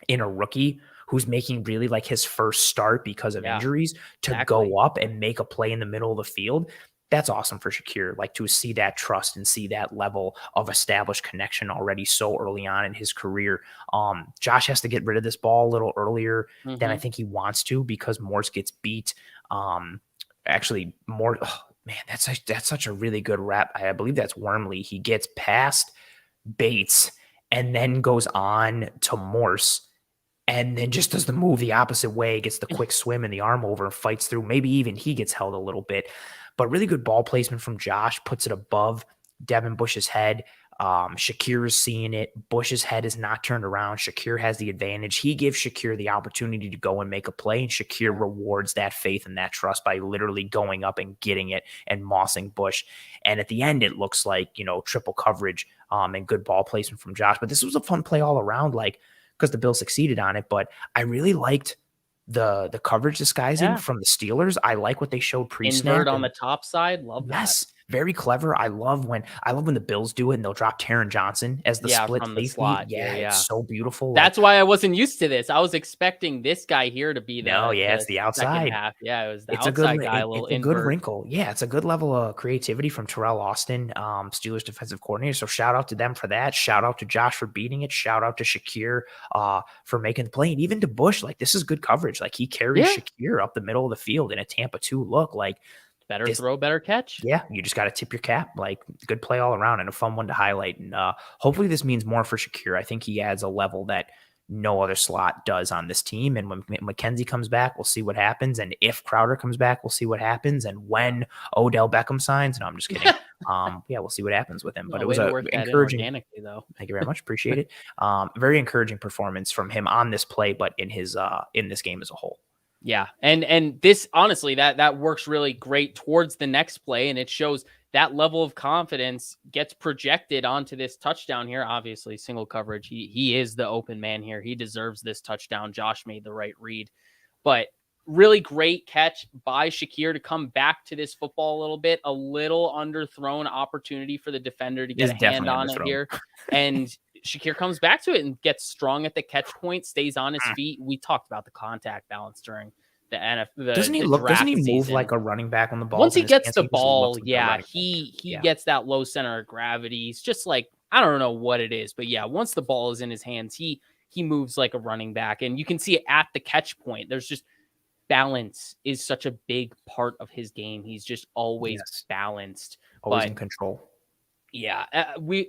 Speaker 1: in a rookie who's making really like his first start because of injuries to go up and make a play in the middle of the field, that's awesome for Shakir. Like to see that trust and see that level of established connection already so early on in his career. Josh has to get rid of this ball a little earlier than I think he wants to because Morse gets beat. Actually, more. Oh, man, that's such a really good rep. I believe that's Wormley. He gets past Bates and then goes on to Morse. And then just does the move the opposite way, gets the quick swim and the arm over and fights through. Maybe even he gets held a little bit. But really good ball placement from Josh, puts it above Devin Bush's head. Shakir is seeing it. Bush's head is not turned around. Shakir has the advantage. He gives Shakir the opportunity to go and make a play, and Shakir rewards that faith and that trust by literally going up and getting it and mossing Bush. And at the end, it looks like, triple coverage and good ball placement from Josh. But this was a fun play all around, because the Bills succeeded on it. But I really liked the coverage this guy's in from the Steelers. I like what they showed pre-snap.
Speaker 2: Invert on the top side. Love that.
Speaker 1: Yes, very clever. I love when the Bills do it and they'll drop Taron Johnson as the split
Speaker 2: from
Speaker 1: safety.
Speaker 2: the slot.
Speaker 1: Yeah, it's so beautiful.
Speaker 2: That's why I wasn't used to this. I was expecting this guy here to be the
Speaker 1: it's the outside
Speaker 2: half. Yeah, it was the
Speaker 1: it's
Speaker 2: outside
Speaker 1: a good,
Speaker 2: guy.
Speaker 1: it's a good wrinkle. Yeah, it's a good level of creativity from Terrell Austin, Steelers defensive coordinator. So shout out to them for that. Shout out to Josh for beating it. Shout out to Shakir for making the play, and even to Bush. Like, this is good coverage. Like, he carries Shakir up the middle of the field in a Tampa 2 look. Like,
Speaker 2: better throw, better catch.
Speaker 1: Yeah, you just got to tip your cap. Like, good play all around and a fun one to highlight. And hopefully this means more for Shakir. I think he adds a level that no other slot does on this team. And when McKenzie comes back, we'll see what happens. And if Crowder comes back, we'll see what happens. And when Odell Beckham signs, no, I'm just kidding. We'll see what happens with him. But it was a encouraging.
Speaker 2: Organically, though.
Speaker 1: Thank you very much. Appreciate it. Very encouraging performance from him on this play, but in his in this game as a whole.
Speaker 2: Yeah. And this, honestly, that works really great towards the next play. And it shows that level of confidence gets projected onto this touchdown here. Obviously, single coverage. He is the open man here. He deserves this touchdown. Josh made the right read. But really great catch by Shakir to come back to this football a little bit. A little underthrown opportunity for the defender to get a hand on it here. And Shakir comes back to it and gets strong at the catch point, stays on his feet. We talked about the contact balance during the NFL.
Speaker 1: Doesn't he move like a running back on the ball?
Speaker 2: Once he gets the ball, he gets that low center of gravity. He's just like, I don't know what it is, but yeah, once the ball is in his hands, he moves like a running back. And you can see it at the catch point. There's just balance is such a big part of his game. He's just always balanced.
Speaker 1: Always in control.
Speaker 2: Yeah,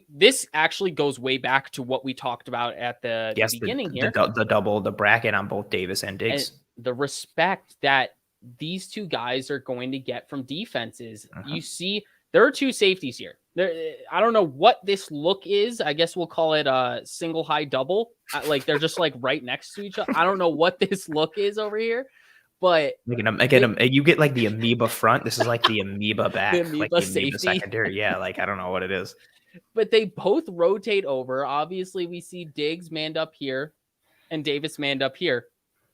Speaker 2: this actually goes way back to what we talked about at the beginning here.
Speaker 1: The bracket on both Davis and Diggs.
Speaker 2: And the respect that these two guys are going to get from defenses. You see, there are two safeties here. I don't know what this look is. I guess we'll call it a single high double. Like, they're just like right next to each other. I don't know what this look is over here. But
Speaker 1: you get like the amoeba front. This is like the amoeba back,
Speaker 2: the amoeba
Speaker 1: like the
Speaker 2: safety.
Speaker 1: Amoeba secondary. Yeah, like I don't know what it is.
Speaker 2: But they both rotate over. Obviously, we see Diggs manned up here and Davis manned up here.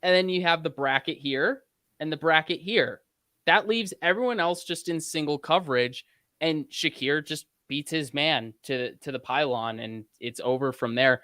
Speaker 2: And then you have the bracket here and the bracket here. That leaves everyone else just in single coverage. And Shakir just beats his man to the pylon, and it's over from there.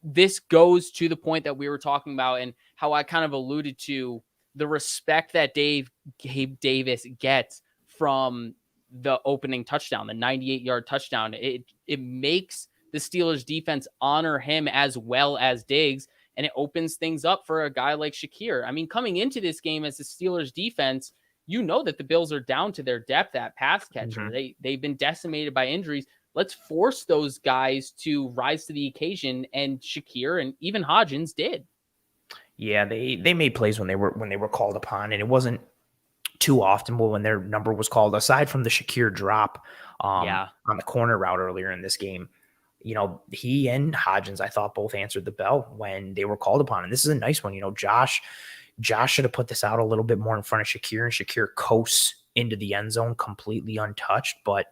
Speaker 2: This goes to the point that we were talking about and how I kind of alluded to the respect that Gabe Davis gets from the opening touchdown, the 98-yard touchdown. It makes the Steelers defense honor him as well as Diggs, and it opens things up for a guy like Shakir. I mean, coming into this game as the Steelers defense, you know that the Bills are down to their depth at pass catcher. They've been decimated by injuries. Let's force those guys to rise to the occasion, and Shakir and even Hodgins did.
Speaker 1: Yeah, they made plays when they were called upon, and it wasn't too often when their number was called, aside from the Shakir drop on the corner route earlier in this game. You know, he and Hodgins, I thought, both answered the bell when they were called upon. And this is a nice one. You know, Josh should have put this out a little bit more in front of Shakir, and Shakir coasts into the end zone completely untouched. But,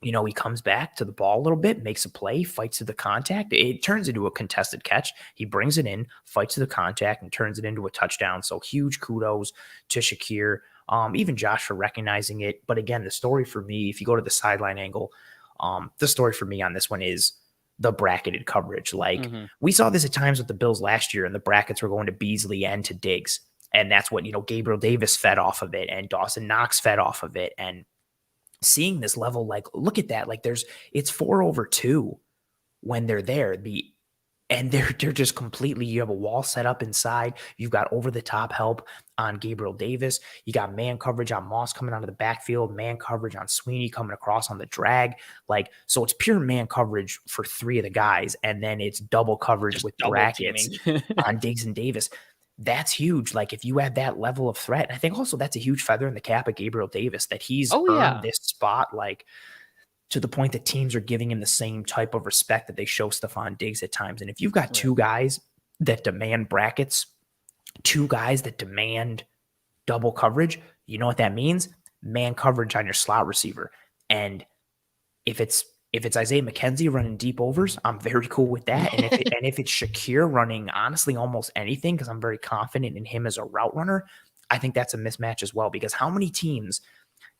Speaker 1: you know, he comes back to the ball a little bit, makes a play, fights to the contact. It turns into a contested catch. He brings it in, fights to the contact, and turns it into a touchdown. So huge kudos to Shakir, even Josh for recognizing it. But again, the story for me, if you go to the sideline angle, the story for me on this one is the bracketed coverage. Like we saw this at times with the Bills last year, and the brackets were going to Beasley and to Diggs. And that's what, you know, Gabriel Davis fed off of it, and Dawson Knox fed off of it. And seeing this level, like, look at that. Like it's 4/2 when they're there. And they're just completely, you have a wall set up inside. You've got over the top help on Gabriel Davis. You got man coverage on Moss coming out of the backfield, man coverage on Sweeney coming across on the drag. Like, so it's pure man coverage for three of the guys. And then it's double coverage just with brackets on Diggs and Davis. That's huge. Like, if you have that level of threat, and I think also that's a huge feather in the cap of Gabriel Davis, that he's earned this spot, like, to the point that teams are giving him the same type of respect that they show Stephon Diggs at times. And if you've got two guys that demand brackets, two guys that demand double coverage, you know what that means? Man coverage on your slot receiver. And if it's If it's Isaiah McKenzie running deep overs, I'm very cool with that. And if it's Shakir running honestly almost anything, because I'm very confident in him as a route runner, I think that's a mismatch as well. Because how many teams,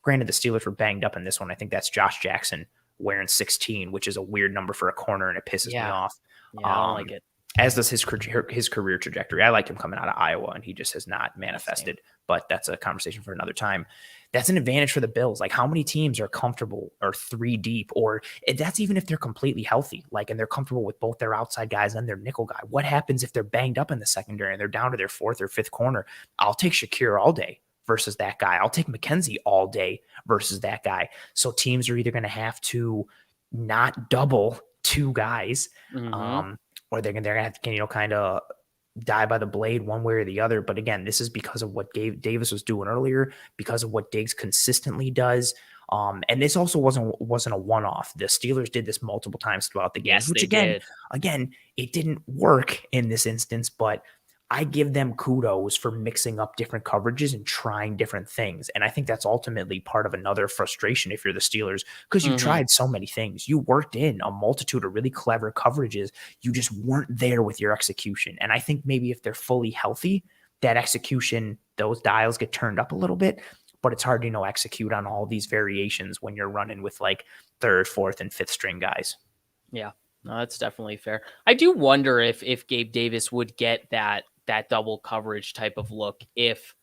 Speaker 1: granted the Steelers were banged up in this one, I think that's Josh Jackson wearing 16, which is a weird number for a corner, and it pisses me off.
Speaker 2: Yeah, I don't like it.
Speaker 1: As does his career trajectory. I like him coming out of Iowa, and he just has not manifested. But that's a conversation for another time. That's an advantage for the Bills. Like, how many teams are comfortable or 3 deep, or that's even if they're completely healthy, like, and they're comfortable with both their outside guys and their nickel guy. What happens if they're banged up in the secondary and they're down to their 4th or 5th corner? I'll take Shakir all day versus that guy. I'll take McKenzie all day versus that guy. So teams are either going to have to not double 2 guys, or they're going to have to, kind of die by the blade one way or the other. But again, this is because of what Davis was doing earlier, because of what Diggs consistently does. And this also wasn't a one-off. The Steelers did this multiple times throughout the game, which again, it didn't work in this instance, but I give them kudos for mixing up different coverages and trying different things. And I think that's ultimately part of another frustration if you're the Steelers, because you tried so many things. You worked in a multitude of really clever coverages. You just weren't there with your execution. And I think maybe if they're fully healthy, that execution, those dials get turned up a little bit, but it's hard to, execute on all these variations when you're running with like 3rd, 4th, and 5th string guys.
Speaker 2: Yeah, no, that's definitely fair. I do wonder if Gabe Davis would get that double coverage type of look if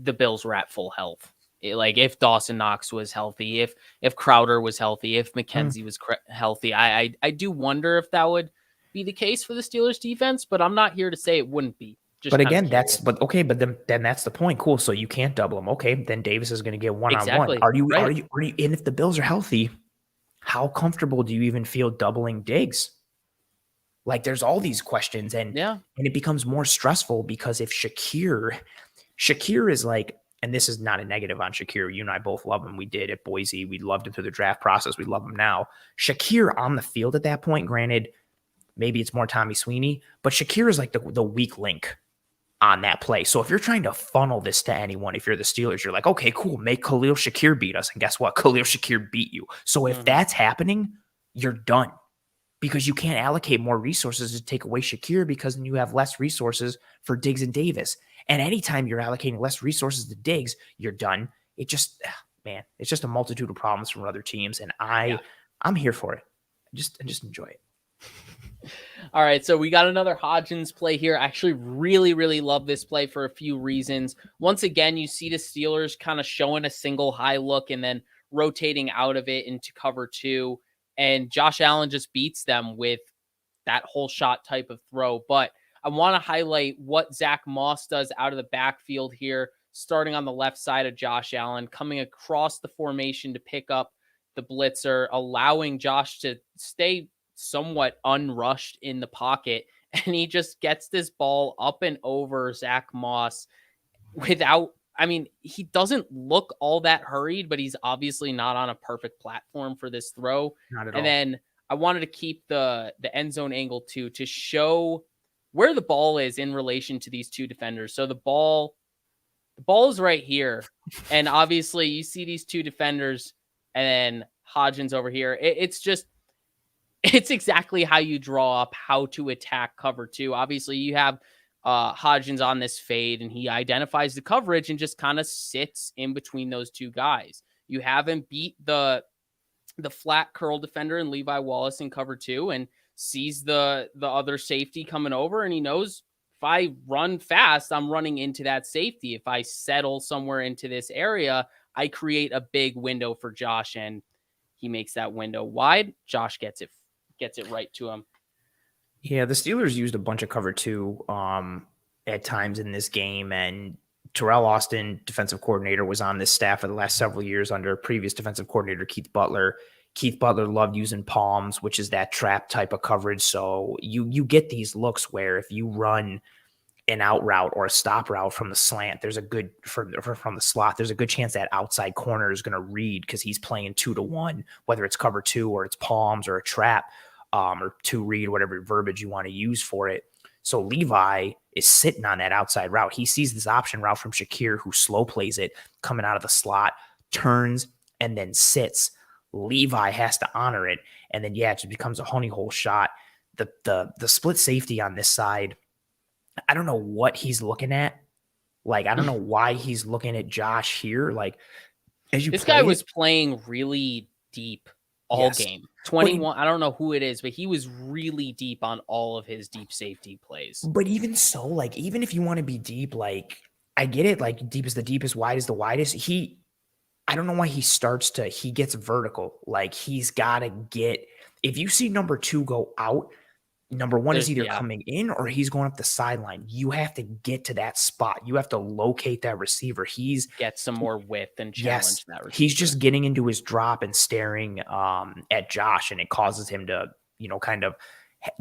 Speaker 2: the Bills were at full health. Like if Dawson Knox was healthy, if Crowder was healthy, if McKenzie was healthy, I do wonder if that would be the case for the Steelers defense, but I'm not here to say it wouldn't be.
Speaker 1: But again, then that's the point. Cool. So you can't double them. Okay. Then Davis is going to get one-on-one. Are you, and if the Bills are healthy, how comfortable do you even feel doubling Diggs? Like, there's all these questions, and it becomes more stressful because if Shakir is like, and this is not a negative on Shakir. You and I both love him. We did at Boise. We loved him through the draft process. We love him now. Shakir on the field at that point, granted, maybe it's more Tommy Sweeney, but Shakir is like the weak link on that play. So if you're trying to funnel this to anyone, if you're the Steelers, you're like, okay, cool, make Khalil Shakir beat us. And guess what? Khalil Shakir beat you. So if that's happening, you're done. Because you can't allocate more resources to take away Shakir, because then you have less resources for Diggs and Davis. And anytime you're allocating less resources to Diggs, you're done. It just, it's just a multitude of problems from other teams. And I'm here for it. I just enjoy it.
Speaker 2: All right, so we got another Hodgins play here. I actually really, really love this play for a few reasons. Once again, you see the Steelers kind of showing a single high look and then rotating out of it into cover 2. And Josh Allen just beats them with that whole shot type of throw. But I want to highlight what Zach Moss does out of the backfield here, starting on the left side of Josh Allen, coming across the formation to pick up the blitzer, allowing Josh to stay somewhat unrushed in the pocket. And he just gets this ball up and over Zach Moss without, he doesn't look all that hurried, but he's obviously not on a perfect platform for this throw.
Speaker 1: Not at
Speaker 2: all.
Speaker 1: And
Speaker 2: then I wanted to keep the end zone angle too, to show where the ball is in relation to these two defenders. So the ball is right here. And obviously you see these two defenders and then Hodgins over here. It's exactly how you draw up how to attack cover 2. Obviously you have Hodgins on this fade, and he identifies the coverage and just kind of sits in between those two guys. You have him beat the flat curl defender in Levi Wallace in cover 2 and sees the other safety coming over, and he knows if I run fast, I'm running into that safety. If I settle somewhere into this area, I create a big window for Josh, and he makes that window wide. Josh gets it right to him.
Speaker 1: Yeah, the Steelers used a bunch of cover 2 at times in this game, and Terrell Austin, defensive coordinator, was on this staff for the last several years under previous defensive coordinator Keith Butler. Keith Butler loved using palms, which is that trap type of coverage. So you get these looks where if you run an out route or a stop route from the slant, there's a good from the slot, there's a good chance that outside corner is going to read because he's playing 2-1, whether it's cover 2 or it's palms or a trap. Or 2 read, whatever verbiage you want to use for it. So Levi is sitting on that outside route. He sees this option route from Shakir, who slow plays it, coming out of the slot, turns, and then sits. Levi has to honor it. And then, yeah, it just becomes a honey hole shot. The split safety on this side, I don't know what he's looking at. Like, I don't know why he's looking at Josh here. Like, as you
Speaker 2: This
Speaker 1: play
Speaker 2: guy
Speaker 1: it,
Speaker 2: was playing really deep all
Speaker 1: Yes.
Speaker 2: game. 21. I don't know who it is, but he was really deep on all of his deep safety plays.
Speaker 1: but even so, like, even if you want to be deep, like, I get it. Like, deep is the deepest, wide is the widest. I don't know why he gets vertical. Like, he's got to get, if you see number 2 go out, number 1 is either coming in or he's going up the sideline. You have to get to that spot. You have to locate that receiver.
Speaker 2: Get some more width and challenge that receiver.
Speaker 1: He's just getting into his drop and staring at Josh, and it causes him to, kind of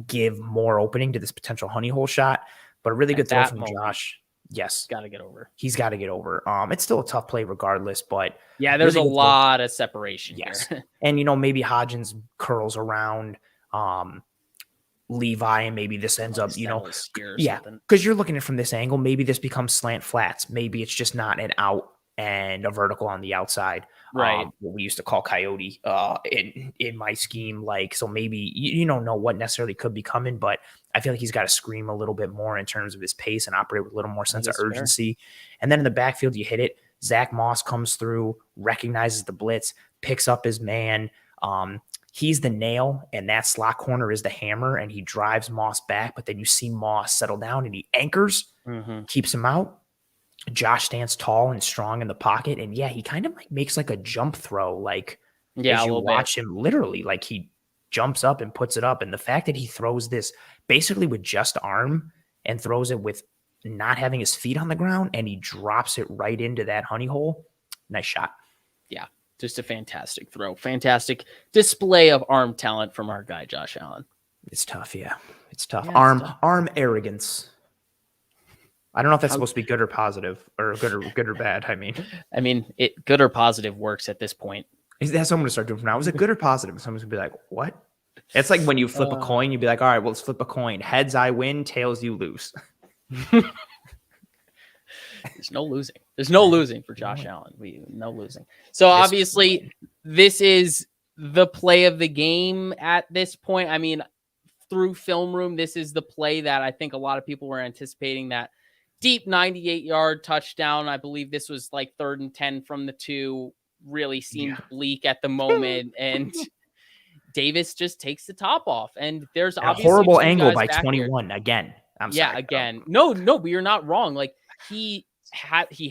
Speaker 1: give more opening to this potential honey hole shot. But a really good throw from Josh. Yes.
Speaker 2: Got to get over.
Speaker 1: He's got to get over. It's still a tough play regardless, but
Speaker 2: yeah, there's really a lot of separation here.
Speaker 1: And, maybe Hodgins curls around Levi, and maybe this ends up, because you're looking at it from this angle. Maybe this becomes slant flats. Maybe it's just not an out and a vertical on the outside.
Speaker 2: Right.
Speaker 1: What we used to call coyote in my scheme. Like, so maybe you don't know what necessarily could be coming, but I feel like he's got to scream a little bit more in terms of his pace and operate with a little more sense of urgency. And then in the backfield, you hit it. Zach Moss comes through, recognizes the blitz, picks up his man. He's the nail, and that slot corner is the hammer, and he drives Moss back. But then you see Moss settle down, and he anchors, keeps him out. Josh stands tall and strong in the pocket, and he kind of like makes like a jump throw. Like, as you watch him, literally, like he jumps up and puts it up. And the fact that he throws this basically with just arm and throws it with not having his feet on the ground, and he drops it right into that honey hole. Nice shot.
Speaker 2: Yeah. Just a fantastic throw. Fantastic display of arm talent from our guy, Josh Allen.
Speaker 1: It's tough. Yeah. It's tough. Arm arrogance. I don't know if that's supposed to be good or positive, or good or bad. I mean,
Speaker 2: it good or positive works at this point.
Speaker 1: That's what I'm going to start doing from now. Was it good or positive? Someone's going to be like, what? It's like when you flip a coin, you'd be like, all right, well, let's flip a coin. Heads, I win. Tails, you lose.
Speaker 2: There's no losing. There's no losing for Josh Allen. No losing. So obviously, this is the play of the game at this point. I mean, through film room, this is the play that I think a lot of people were anticipating, that deep 98-yard touchdown. I believe this was like 3rd and 10 from the 2. Really seemed bleak at the moment, and Davis just takes the top off. And there's obviously
Speaker 1: a horrible angle by 21 here. Again. I'm sorry.
Speaker 2: Again. No, but you're not wrong. Like, he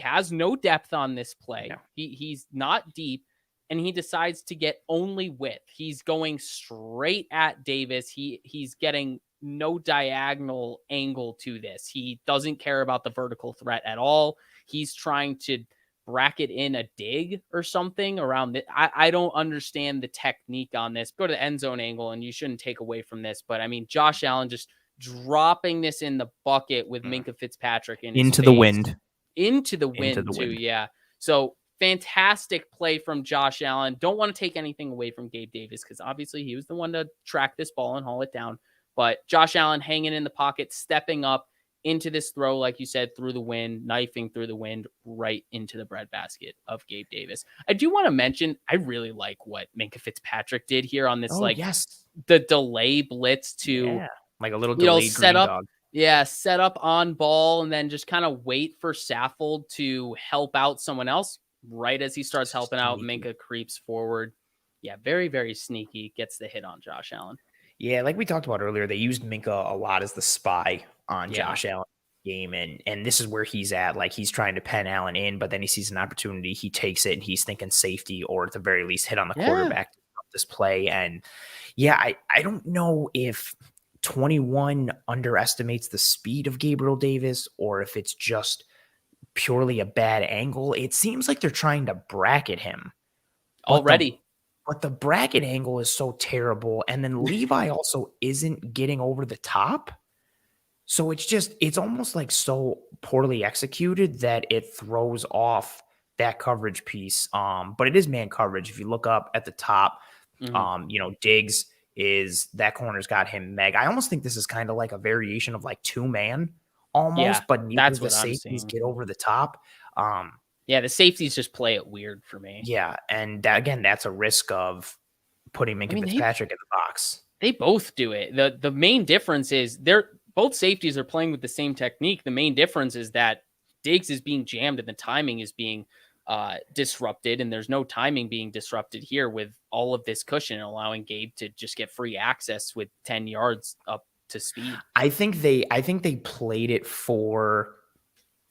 Speaker 2: has no depth on this play. No. He's not deep, and he decides to get only width. He's going straight at Davis. He's getting no diagonal angle to this. He doesn't care about the vertical threat at all. He's trying to bracket in a dig or something around it. I don't understand the technique on this. Go to the end zone angle, and you shouldn't take away from this. But I mean, Josh Allen just dropping this in the bucket with Minkah Fitzpatrick into the wind too. Yeah. So fantastic play from Josh Allen. Don't want to take anything away from Gabe Davis, because obviously he was the one to track this ball and haul it down. But Josh Allen hanging in the pocket, stepping up into this throw, like you said, through the wind, knifing through the wind right into the breadbasket of Gabe Davis. I do want to mention, I really like what Minkah Fitzpatrick did here on this, the delay blitz to
Speaker 1: like a little delayed
Speaker 2: set up.
Speaker 1: Dog.
Speaker 2: Yeah, set up on ball and then just kind of wait for Saffold to help out someone else. Right as he starts helping out, Minkah creeps forward. Yeah, very, very sneaky. Gets the hit on Josh Allen.
Speaker 1: Yeah, like we talked about earlier, they used Minkah a lot as the spy on Josh Allen's game, and this is where he's at. Like, he's trying to pen Allen in, but then he sees an opportunity, he takes it, and he's thinking safety, or at the very least hit on the quarterback to stop this play. And I don't know if 21 underestimates the speed of Gabriel Davis, or if it's just purely a bad angle. It seems like they're trying to bracket him
Speaker 2: already.
Speaker 1: But the bracket angle is so terrible. And then Levi also isn't getting over the top. So it's almost like so poorly executed that it throws off that coverage piece. But it is man coverage. If you look up at the top, Diggs is, that corner's got him Meg. I almost think this is kind of like a variation of like 2-man almost, but neither of the safeties get over the top.
Speaker 2: Yeah, the safeties just play it weird for me.
Speaker 1: Yeah, and that, again, that's a risk of putting Minkah Fitzpatrick in the box.
Speaker 2: They both do it. The main difference is both safeties are playing with the same technique. The main difference is that Diggs is being jammed and the timing is being disrupted, and there's no timing being disrupted here with all of this cushion allowing Gabe to just get free access with 10 yards up to speed.
Speaker 1: I think they played it for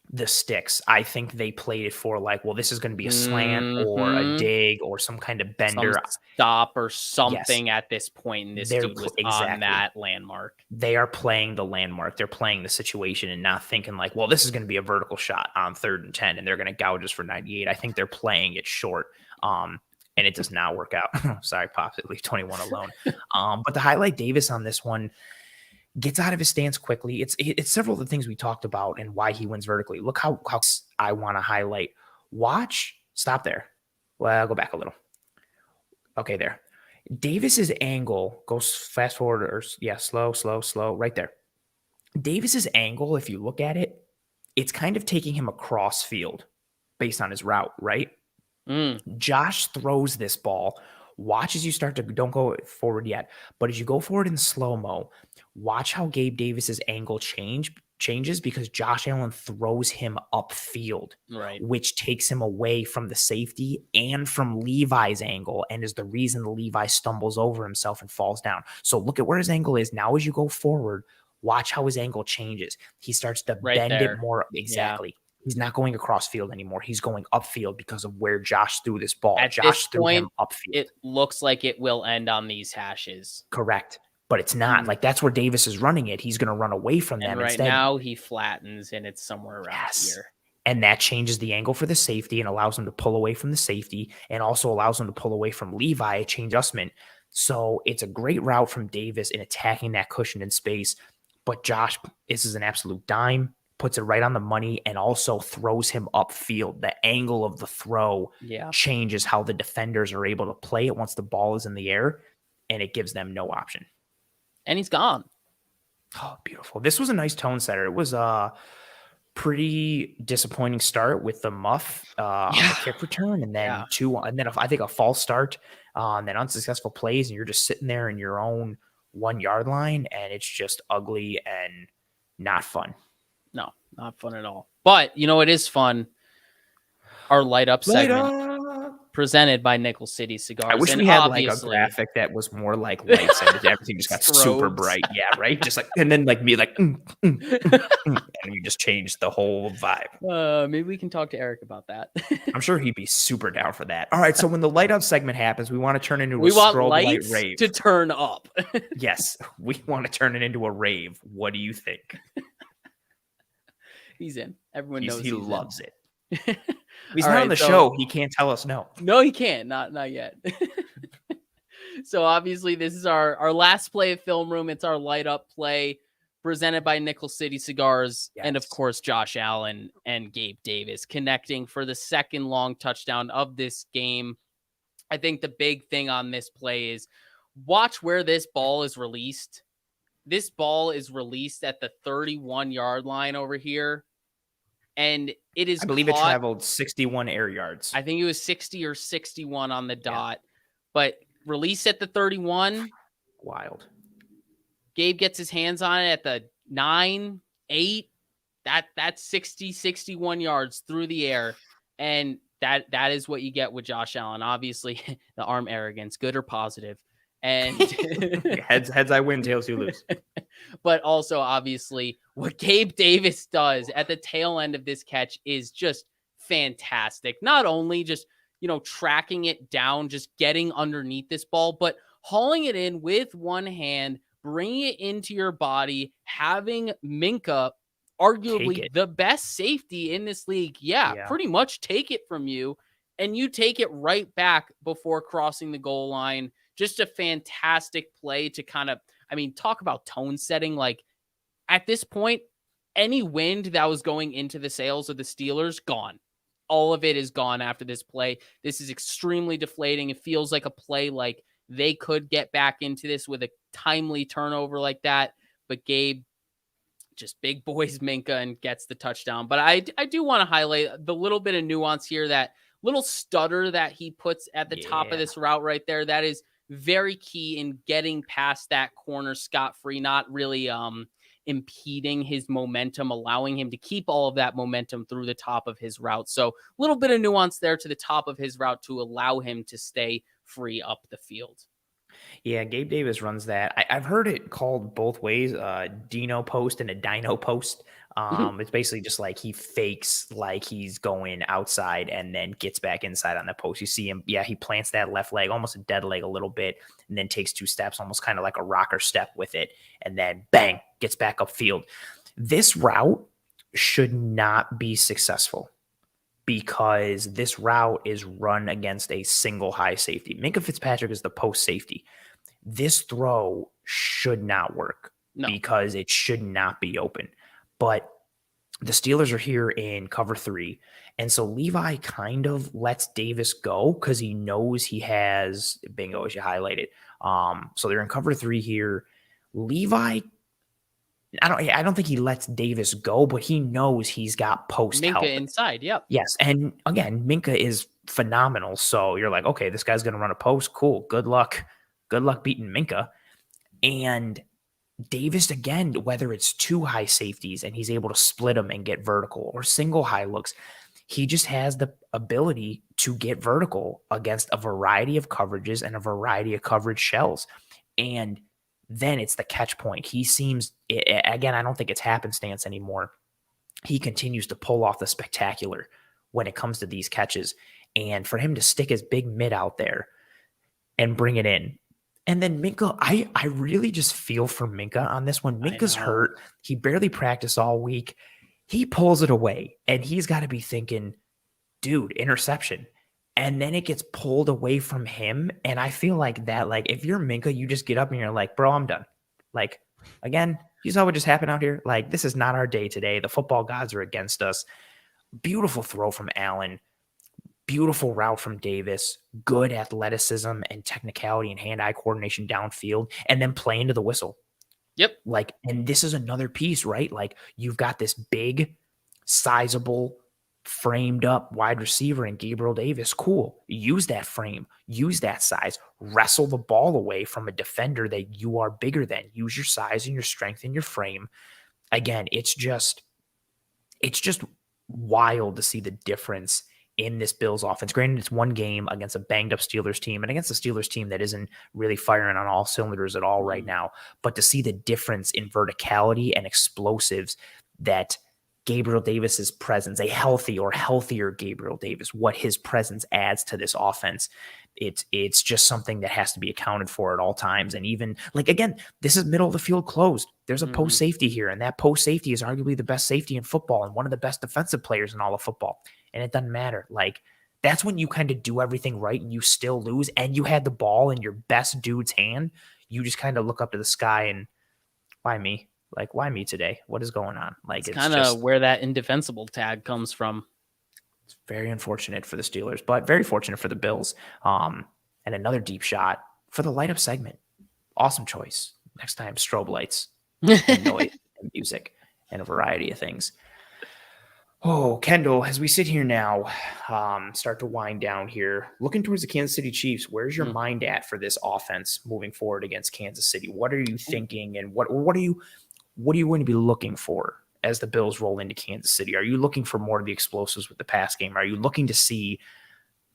Speaker 1: the sticks. I think they played it for like, well, this is going to be a slant or a dig or some kind of bender,
Speaker 2: some stop or something at this point. And this dude was on that landmark.
Speaker 1: They are playing the landmark. They're playing the situation and not thinking like, well, this is going to be a vertical shot on 3rd and 10 and they're going to gouge us for 98. I think they're playing it short. And it does not work out. Sorry, Pops, at least 21 alone. But to highlight Davis on this one, gets out of his stance quickly. It's several of the things we talked about and why he wins vertically. Look how I want to highlight. Stop there. Well, I'll go back a little. Okay, there. Davis's angle goes fast forward or slow, right there. Davis's angle, if you look at it, it's kind of taking him across field based on his route, right? Josh throws this ball. Watch as you start to, don't go forward yet, but as you go forward in slow-mo, watch how Gabe Davis's angle changes because Josh Allen throws him upfield,
Speaker 2: right,
Speaker 1: which takes him away from the safety and from Levi's angle and is the reason Levi stumbles over himself and falls down. So look at where his angle is. Now as you go forward, watch how his angle changes. He starts to bend it more. Exactly. Yeah. He's not going across field anymore. He's going upfield because of where Josh threw this ball. Josh threw him upfield.
Speaker 2: It looks like it will end on these hashes.
Speaker 1: Correct. But it's not. Like, that's where Davis is running it. He's going to run away from them.
Speaker 2: Right now, he flattens, and it's somewhere around here.
Speaker 1: And that changes the angle for the safety and allows him to pull away from the safety and also allows him to pull away from Levi, change adjustment. So it's a great route from Davis in attacking that cushion in space. But Josh, this is an absolute dime. Puts it right on the money and also throws him upfield. The angle of the throw changes how the defenders are able to play it once the ball is in the air, and it gives them no option.
Speaker 2: And he's gone.
Speaker 1: Oh, beautiful. This was a nice tone setter. It was a pretty disappointing start with the muff on the kick return, and then I think a false start, and then unsuccessful plays, and you're just sitting there in your own 1 yard line, and it's just ugly and not fun.
Speaker 2: No, not fun at all. But, it is fun. Our light up segment presented by Nickel City Cigars.
Speaker 1: I wish we had like a graphic that was more like lights and everything just got super bright. Yeah, right? Just like, and then like me like, and you just changed the whole vibe.
Speaker 2: Maybe we can talk to Eric about that.
Speaker 1: I'm sure he'd be super down for that. All right, so when the light up segment happens, we want to turn into a strobe light rave.
Speaker 2: To turn up.
Speaker 1: Yes, we want to turn it into a rave. What do you think?
Speaker 2: He's in. Everyone knows
Speaker 1: he loves it. He's not on the show. He can't tell us no.
Speaker 2: No, he can't. Not yet. So obviously this is our last play of Film Room. It's our light up play presented by Nickel City Cigars. Yes. And of course, Josh Allen and Gabe Davis connecting for the second long touchdown of this game. I think the big thing on this play is watch where this ball is released. This ball is released at the 31 yard line over here. And it is,
Speaker 1: I believe it traveled 61 air yards.
Speaker 2: I think it was 60 or 61 on the dot, but release at the 31.
Speaker 1: Wild.
Speaker 2: Gabe gets his hands on it at the 9, 8. That's 60, 61 yards through the air. And that is what you get with Josh Allen. Obviously, the arm arrogance, good or positive. And
Speaker 1: heads I win, tails you lose.
Speaker 2: But also, obviously, what Gabe Davis does at the tail end of this catch is just fantastic. Not only just, tracking it down, just getting underneath this ball, but hauling it in with one hand, bringing it into your body, having Minkah, arguably the best safety in this league. Yeah, pretty much take it from you, and you take it right back before crossing the goal line. Just a fantastic play to kind of, talk about tone setting. Like, at this point, any wind that was going into the sails of the Steelers, gone. All of it is gone after this play. This is extremely deflating. It feels like a play like they could get back into this with a timely turnover like that. But Gabe just big boys Minka and gets the touchdown. But I do want to highlight the little bit of nuance here, that little stutter that he puts at the top of this route right there. That is very key in getting past that corner scot-free, not really impeding his momentum, allowing him to keep all of that momentum through the top of his route. So a little bit of nuance there to the top of his route to allow him to stay free up the field.
Speaker 1: Yeah, Gabe Davis runs that. I've heard it called both ways, Dino post and a Dino post. It's basically just like he fakes like he's going outside and then gets back inside on the post. You see him, he plants that left leg, almost a dead leg a little bit, and then takes 2 steps, almost kind of like a rocker step with it, and then bang, gets back upfield. This route should not be successful because this route is run against a single high safety. Minkah Fitzpatrick is the post safety. This throw should not work because it should not be open. But the Steelers are here in cover 3. And so Levi kind of lets Davis go because he knows he has bingo, as you highlighted. So they're in cover 3 here. Levi, I don't think he lets Davis go, but he knows he's got post help.
Speaker 2: Minkah inside, yep.
Speaker 1: Yes. And again, Minkah is phenomenal. So you're like, okay, this guy's going to run a post. Cool. Good luck. Good luck beating Minkah. And Davis, again, whether it's 2 high safeties and he's able to split them and get vertical, or single high looks, he just has the ability to get vertical against a variety of coverages and a variety of coverage shells. And then it's the catch point. He seems, again, I don't think it's happenstance anymore. He continues to pull off the spectacular when it comes to these catches. And for him to stick his big mid out there and bring it in. And then Minkah, I really just feel for Minkah on this one. Minkah's hurt. He barely practiced all week. He pulls it away, and he's got to be thinking, dude, interception. And then it gets pulled away from him. And I feel like that, like, if you're Minkah, you just get up and you're like, bro, I'm done. Like, again, you saw what just happened out here? Like, this is not our day today. The football gods are against us. Beautiful throw from Allen. Beautiful route from Davis, good athleticism and technicality and hand-eye coordination downfield, and then play into the whistle.
Speaker 2: Yep.
Speaker 1: Like, and this is another piece, right? Like, you've got this big, sizable, framed up wide receiver in Gabriel Davis. Cool. Use that frame, use that size, wrestle the ball away from a defender that you are bigger than. Use your size and your strength and your frame. Again, it's just wild to see the difference in this Bills offense. Granted, it's one game against a banged up Steelers team and against a Steelers team that isn't really firing on all cylinders at all right now. But to see the difference in verticality and explosives that Gabriel Davis's presence, a healthy or healthier Gabriel Davis, what his presence adds to this offense, it's just something that has to be accounted for at all times. And even, like, again, this is middle of the field closed. There's a post safety here, and that post safety is arguably the best safety in football and one of the best defensive players in all of football. And it doesn't matter. Like, that's when you kind of do everything right and you still lose, and you had the ball in your best dude's hand. You just kind of look up to the sky and, why me? Like, why me today? What is going on? Like,
Speaker 2: it's kind of where that indefensible tag comes from.
Speaker 1: It's very unfortunate for the Steelers, but very fortunate for the Bills. And another deep shot for the light up segment. Awesome choice. Next time, strobe lights and noise and music and a variety of things. Oh, Kendall, as we sit here now, start to wind down here, looking towards the Kansas City Chiefs, where's your mind at for this offense moving forward against Kansas City? What are you thinking, and what are you going to be looking for as the Bills roll into Kansas City? Are you looking for more of the explosives with the pass game? Are you looking to see,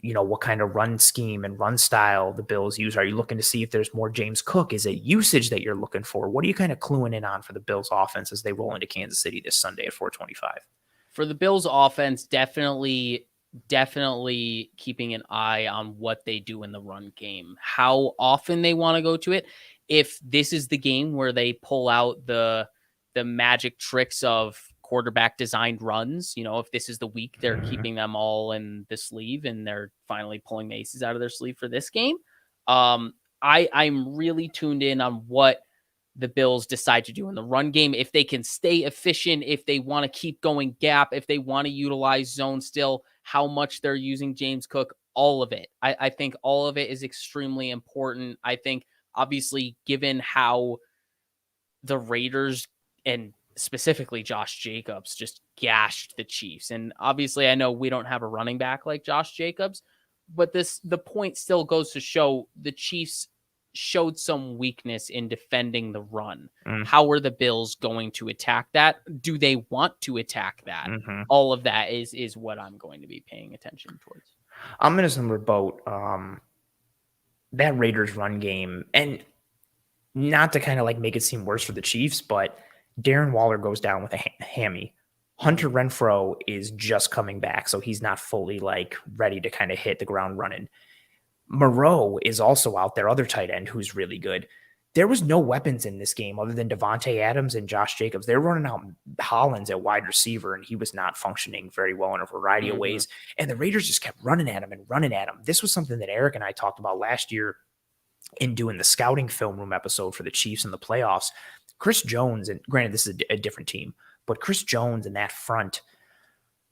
Speaker 1: what kind of run scheme and run style the Bills use? Are you looking to see if there's more James Cook? Is it usage that you're looking for? What are you kind of cluing in on for the Bills offense as they roll into Kansas City this Sunday at 4:25?
Speaker 2: For the Bills offense, definitely keeping an eye on what they do in the run game, how often they want to go to it. If this is the game where they pull out the magic tricks of quarterback designed runs, if this is the week they're keeping them all in the sleeve and they're finally pulling the aces out of their sleeve for this game. I'm really tuned in on what the Bills decide to do in the run game. If they can stay efficient, if they want to keep going gap, if they want to utilize zone still, how much they're using James Cook, all of it. I think all of it is extremely important. I think, obviously, given how the Raiders and specifically Josh Jacobs, just gashed the Chiefs. And obviously, I know we don't have a running back like Josh Jacobs, but the point still goes to show the Chiefs showed some weakness in defending the run. How are the Bills going to attack that? Do they want to attack that? All of that is what I'm going to be paying attention towards.
Speaker 1: I'm in a similar boat. That Raiders run game, and not to kind of like make it seem worse for the Chiefs, but Darren Waller goes down with a hammy. Hunter Renfrow is just coming back, so he's not fully like ready to kind of hit the ground running. Moreau is also out there, other tight end who's really good. There was no weapons in this game other than Devontae Adams and Josh Jacobs. They're running out Hollins at wide receiver, and he was not functioning very well in a variety of ways. And the Raiders just kept running at him and running at him. This was something that Eric and I talked about last year in doing the scouting film room episode for the Chiefs in the playoffs. Chris Jones, and granted, this is a different team, but Chris Jones and that front,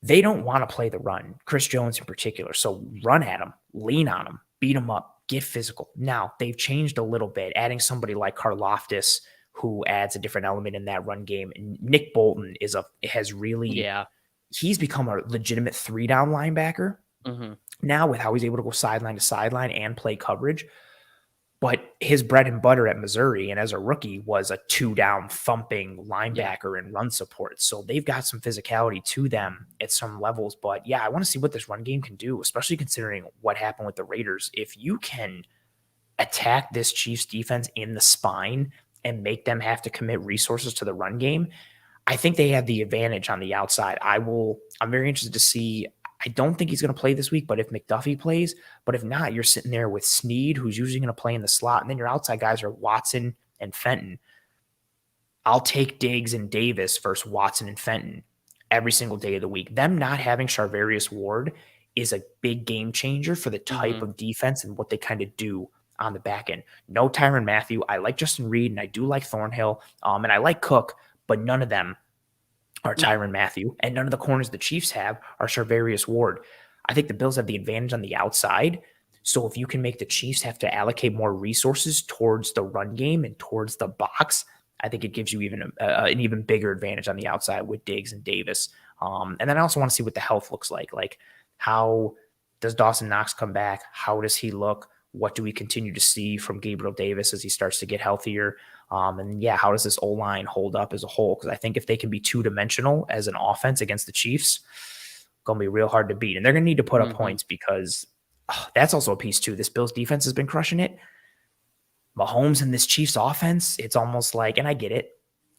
Speaker 1: they don't want to play the run. Chris Jones in particular. So run at him, lean on him, beat him up, get physical. Now, they've changed a little bit, adding somebody like Karlaftis, who adds a different element in that run game. And Nick Bolton he's become a legitimate 3-down linebacker now with how he's able to go sideline to sideline and play coverage. But his bread and butter at Missouri and as a rookie was a 2-down thumping linebacker and run support. So they've got some physicality to them at some levels. But yeah, I want to see what this run game can do, especially considering what happened with the Raiders. If you can attack this Chiefs defense in the spine and make them have to commit resources to the run game, I think they have the advantage on the outside. I'm very interested to see. I don't think he's going to play this week, but if McDuffie plays, but if not, you're sitting there with Snead, who's usually going to play in the slot. And then your outside guys are Watson and Fenton. I'll take Diggs and Davis versus Watson and Fenton every single day of the week. Them not having Charvarius Ward is a big game changer for the type of defense and what they kind of do on the back end. No Tyrann Mathieu. I like Justin Reed and I do like Thornhill. And I like Cook, but none of them are Tyrann Mathieu, and none of the corners the Chiefs have are Charvarius Ward. I think the Bills have the advantage on the outside. So if you can make the Chiefs have to allocate more resources towards the run game and towards the box, I think it gives you even an even bigger advantage on the outside with Diggs and Davis. And then I also want to see what the health looks like. Like, how does Dawson Knox come back? How does he look? What do we continue to see from Gabriel Davis as he starts to get healthier? And yeah, how does this O-line hold up as a whole? Because I think if they can be two-dimensional as an offense against the Chiefs, it's going to be real hard to beat. And they're going to need to put up points because that's also a piece too. This Bills defense has been crushing it. Mahomes and this Chiefs offense, it's almost like, and I get it,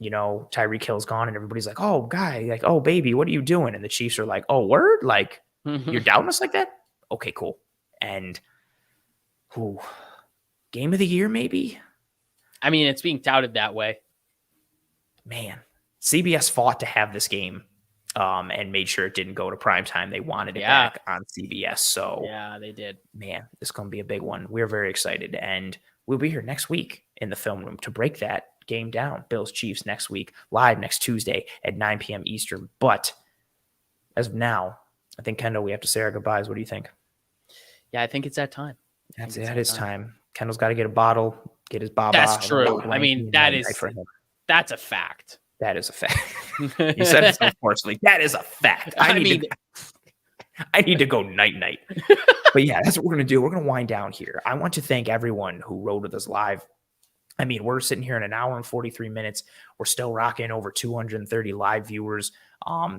Speaker 1: Tyreek Hill's gone and everybody's like, oh, guy, like, oh, baby, what are you doing? And the Chiefs are like, oh, word? Like, you're doubting us like that? Okay, cool. And game of the year, maybe?
Speaker 2: I mean, it's being touted that way.
Speaker 1: Man, CBS fought to have this game and made sure it didn't go to primetime. They wanted it back on CBS. So
Speaker 2: yeah, they did.
Speaker 1: Man, this is going to be a big one. We're very excited. And we'll be here next week in the film room to break that game down. Bills Chiefs next week, live next Tuesday at 9 p.m. Eastern. But as of now, I think, Kendall, we have to say our goodbyes. What do you think?
Speaker 2: Yeah, I think it's that time.
Speaker 1: That is time. Kendall's got to get a bottle, get his baba.
Speaker 2: That's true. I mean, that's a fact.
Speaker 1: That is a fact. You said it so forcefully. That is a fact. I need to go night. But yeah, that's what we're going to do. We're going to wind down here. I want to thank everyone who rode with us live. I mean, we're sitting here in an hour and 43 minutes. We're still rocking over 230 live viewers,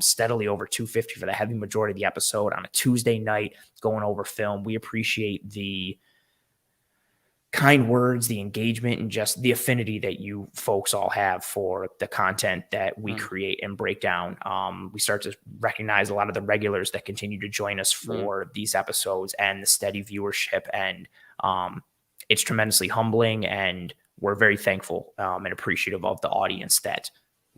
Speaker 1: steadily over 250 for the heavy majority of the episode on a Tuesday night going over film. We appreciate the kind words, the engagement, and just the affinity that you folks all have for the content that we create and break down. We start to recognize a lot of the regulars that continue to join us for these episodes and the steady viewership. And it's tremendously humbling, and we're very thankful and appreciative of the audience that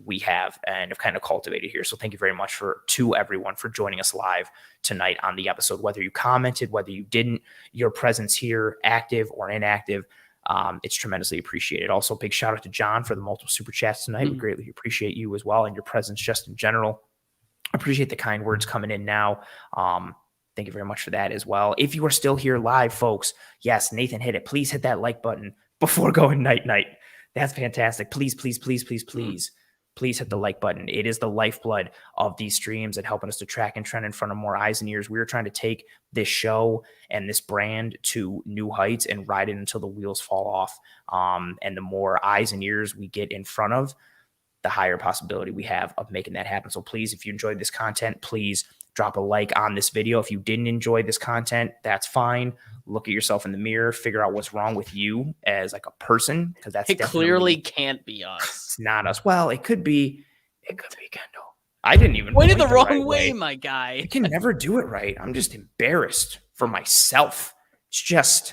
Speaker 1: we have and have kind of cultivated here. So thank you very much to everyone for joining us live tonight on the episode. Whether you commented, whether you didn't, your presence here, active or inactive, it's tremendously appreciated. Also, big shout out to John for the multiple super chats tonight. We greatly appreciate you as well and your presence just in general. Appreciate the kind words coming in now. Thank you very much for that as well. If you are still here live, folks, yes, Nathan hit it. Please hit that like button before going night. That's fantastic. Please. please hit the like button. It is the lifeblood of these streams and helping us to track and trend in front of more eyes and ears. We are trying to take this show and this brand to new heights and ride it until the wheels fall off. And the more eyes and ears we get in front of, the higher possibility we have of making that happen. So please, if you enjoyed this content, please drop a like on this video. If you didn't enjoy this content, that's fine. Look at yourself in the mirror, figure out what's wrong with you as like a person, because that's
Speaker 2: It clearly can't be us.
Speaker 1: It's not us. Well, it could be Kendall. I didn't even
Speaker 2: pointed the wrong
Speaker 1: right
Speaker 2: way, my guy.
Speaker 1: I can never do it right. I'm just embarrassed for myself. It's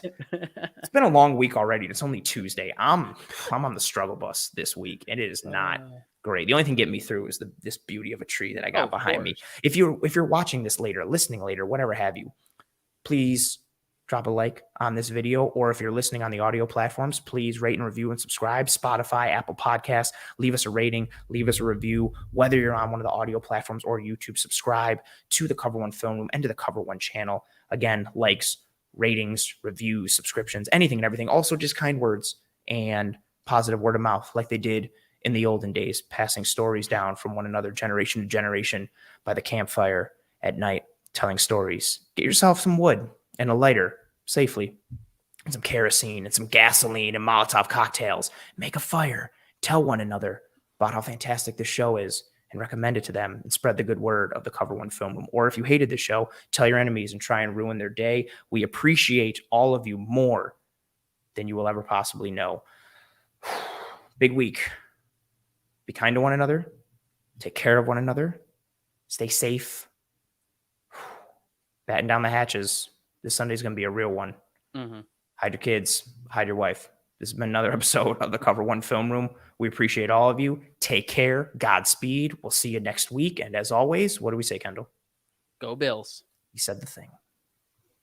Speaker 1: been a long week already. It's only Tuesday. I'm on the struggle bus this week, and it is not great. The only thing getting me through is this beauty of a tree that I got behind me. If you're watching this later, listening later, whatever have you, please drop a like on this video. Or if you're listening on the audio platforms, please rate and review and subscribe. Spotify, Apple Podcasts, leave us a rating, leave us a review. Whether you're on one of the audio platforms or YouTube, subscribe to the Cover One Film Room and to the Cover One channel. Again, likes, ratings, reviews, subscriptions, anything and everything. Also just kind words and positive word of mouth like they did in the olden days, passing stories down from one another, generation to generation, by the campfire at night, telling stories. Get yourself some wood and a lighter safely, and some kerosene and some gasoline and Molotov cocktails. Make a fire. Tell one another about how fantastic this show is and recommend it to them, and spread the good word of the Cover One Film Room. Or if you hated the show, tell your enemies and try and ruin their day. We appreciate all of you more than you will ever possibly know. Big week. Be kind to one another. Take care of one another. Stay safe. Batten down the hatches. This Sunday's going to be a real one. Hide your kids. Hide your wife. This has been another episode of the Cover One Film Room. We appreciate all of you. Take care. Godspeed. We'll see you next week. And as always, what do we say, Kendall?
Speaker 2: Go Bills.
Speaker 1: You said the thing.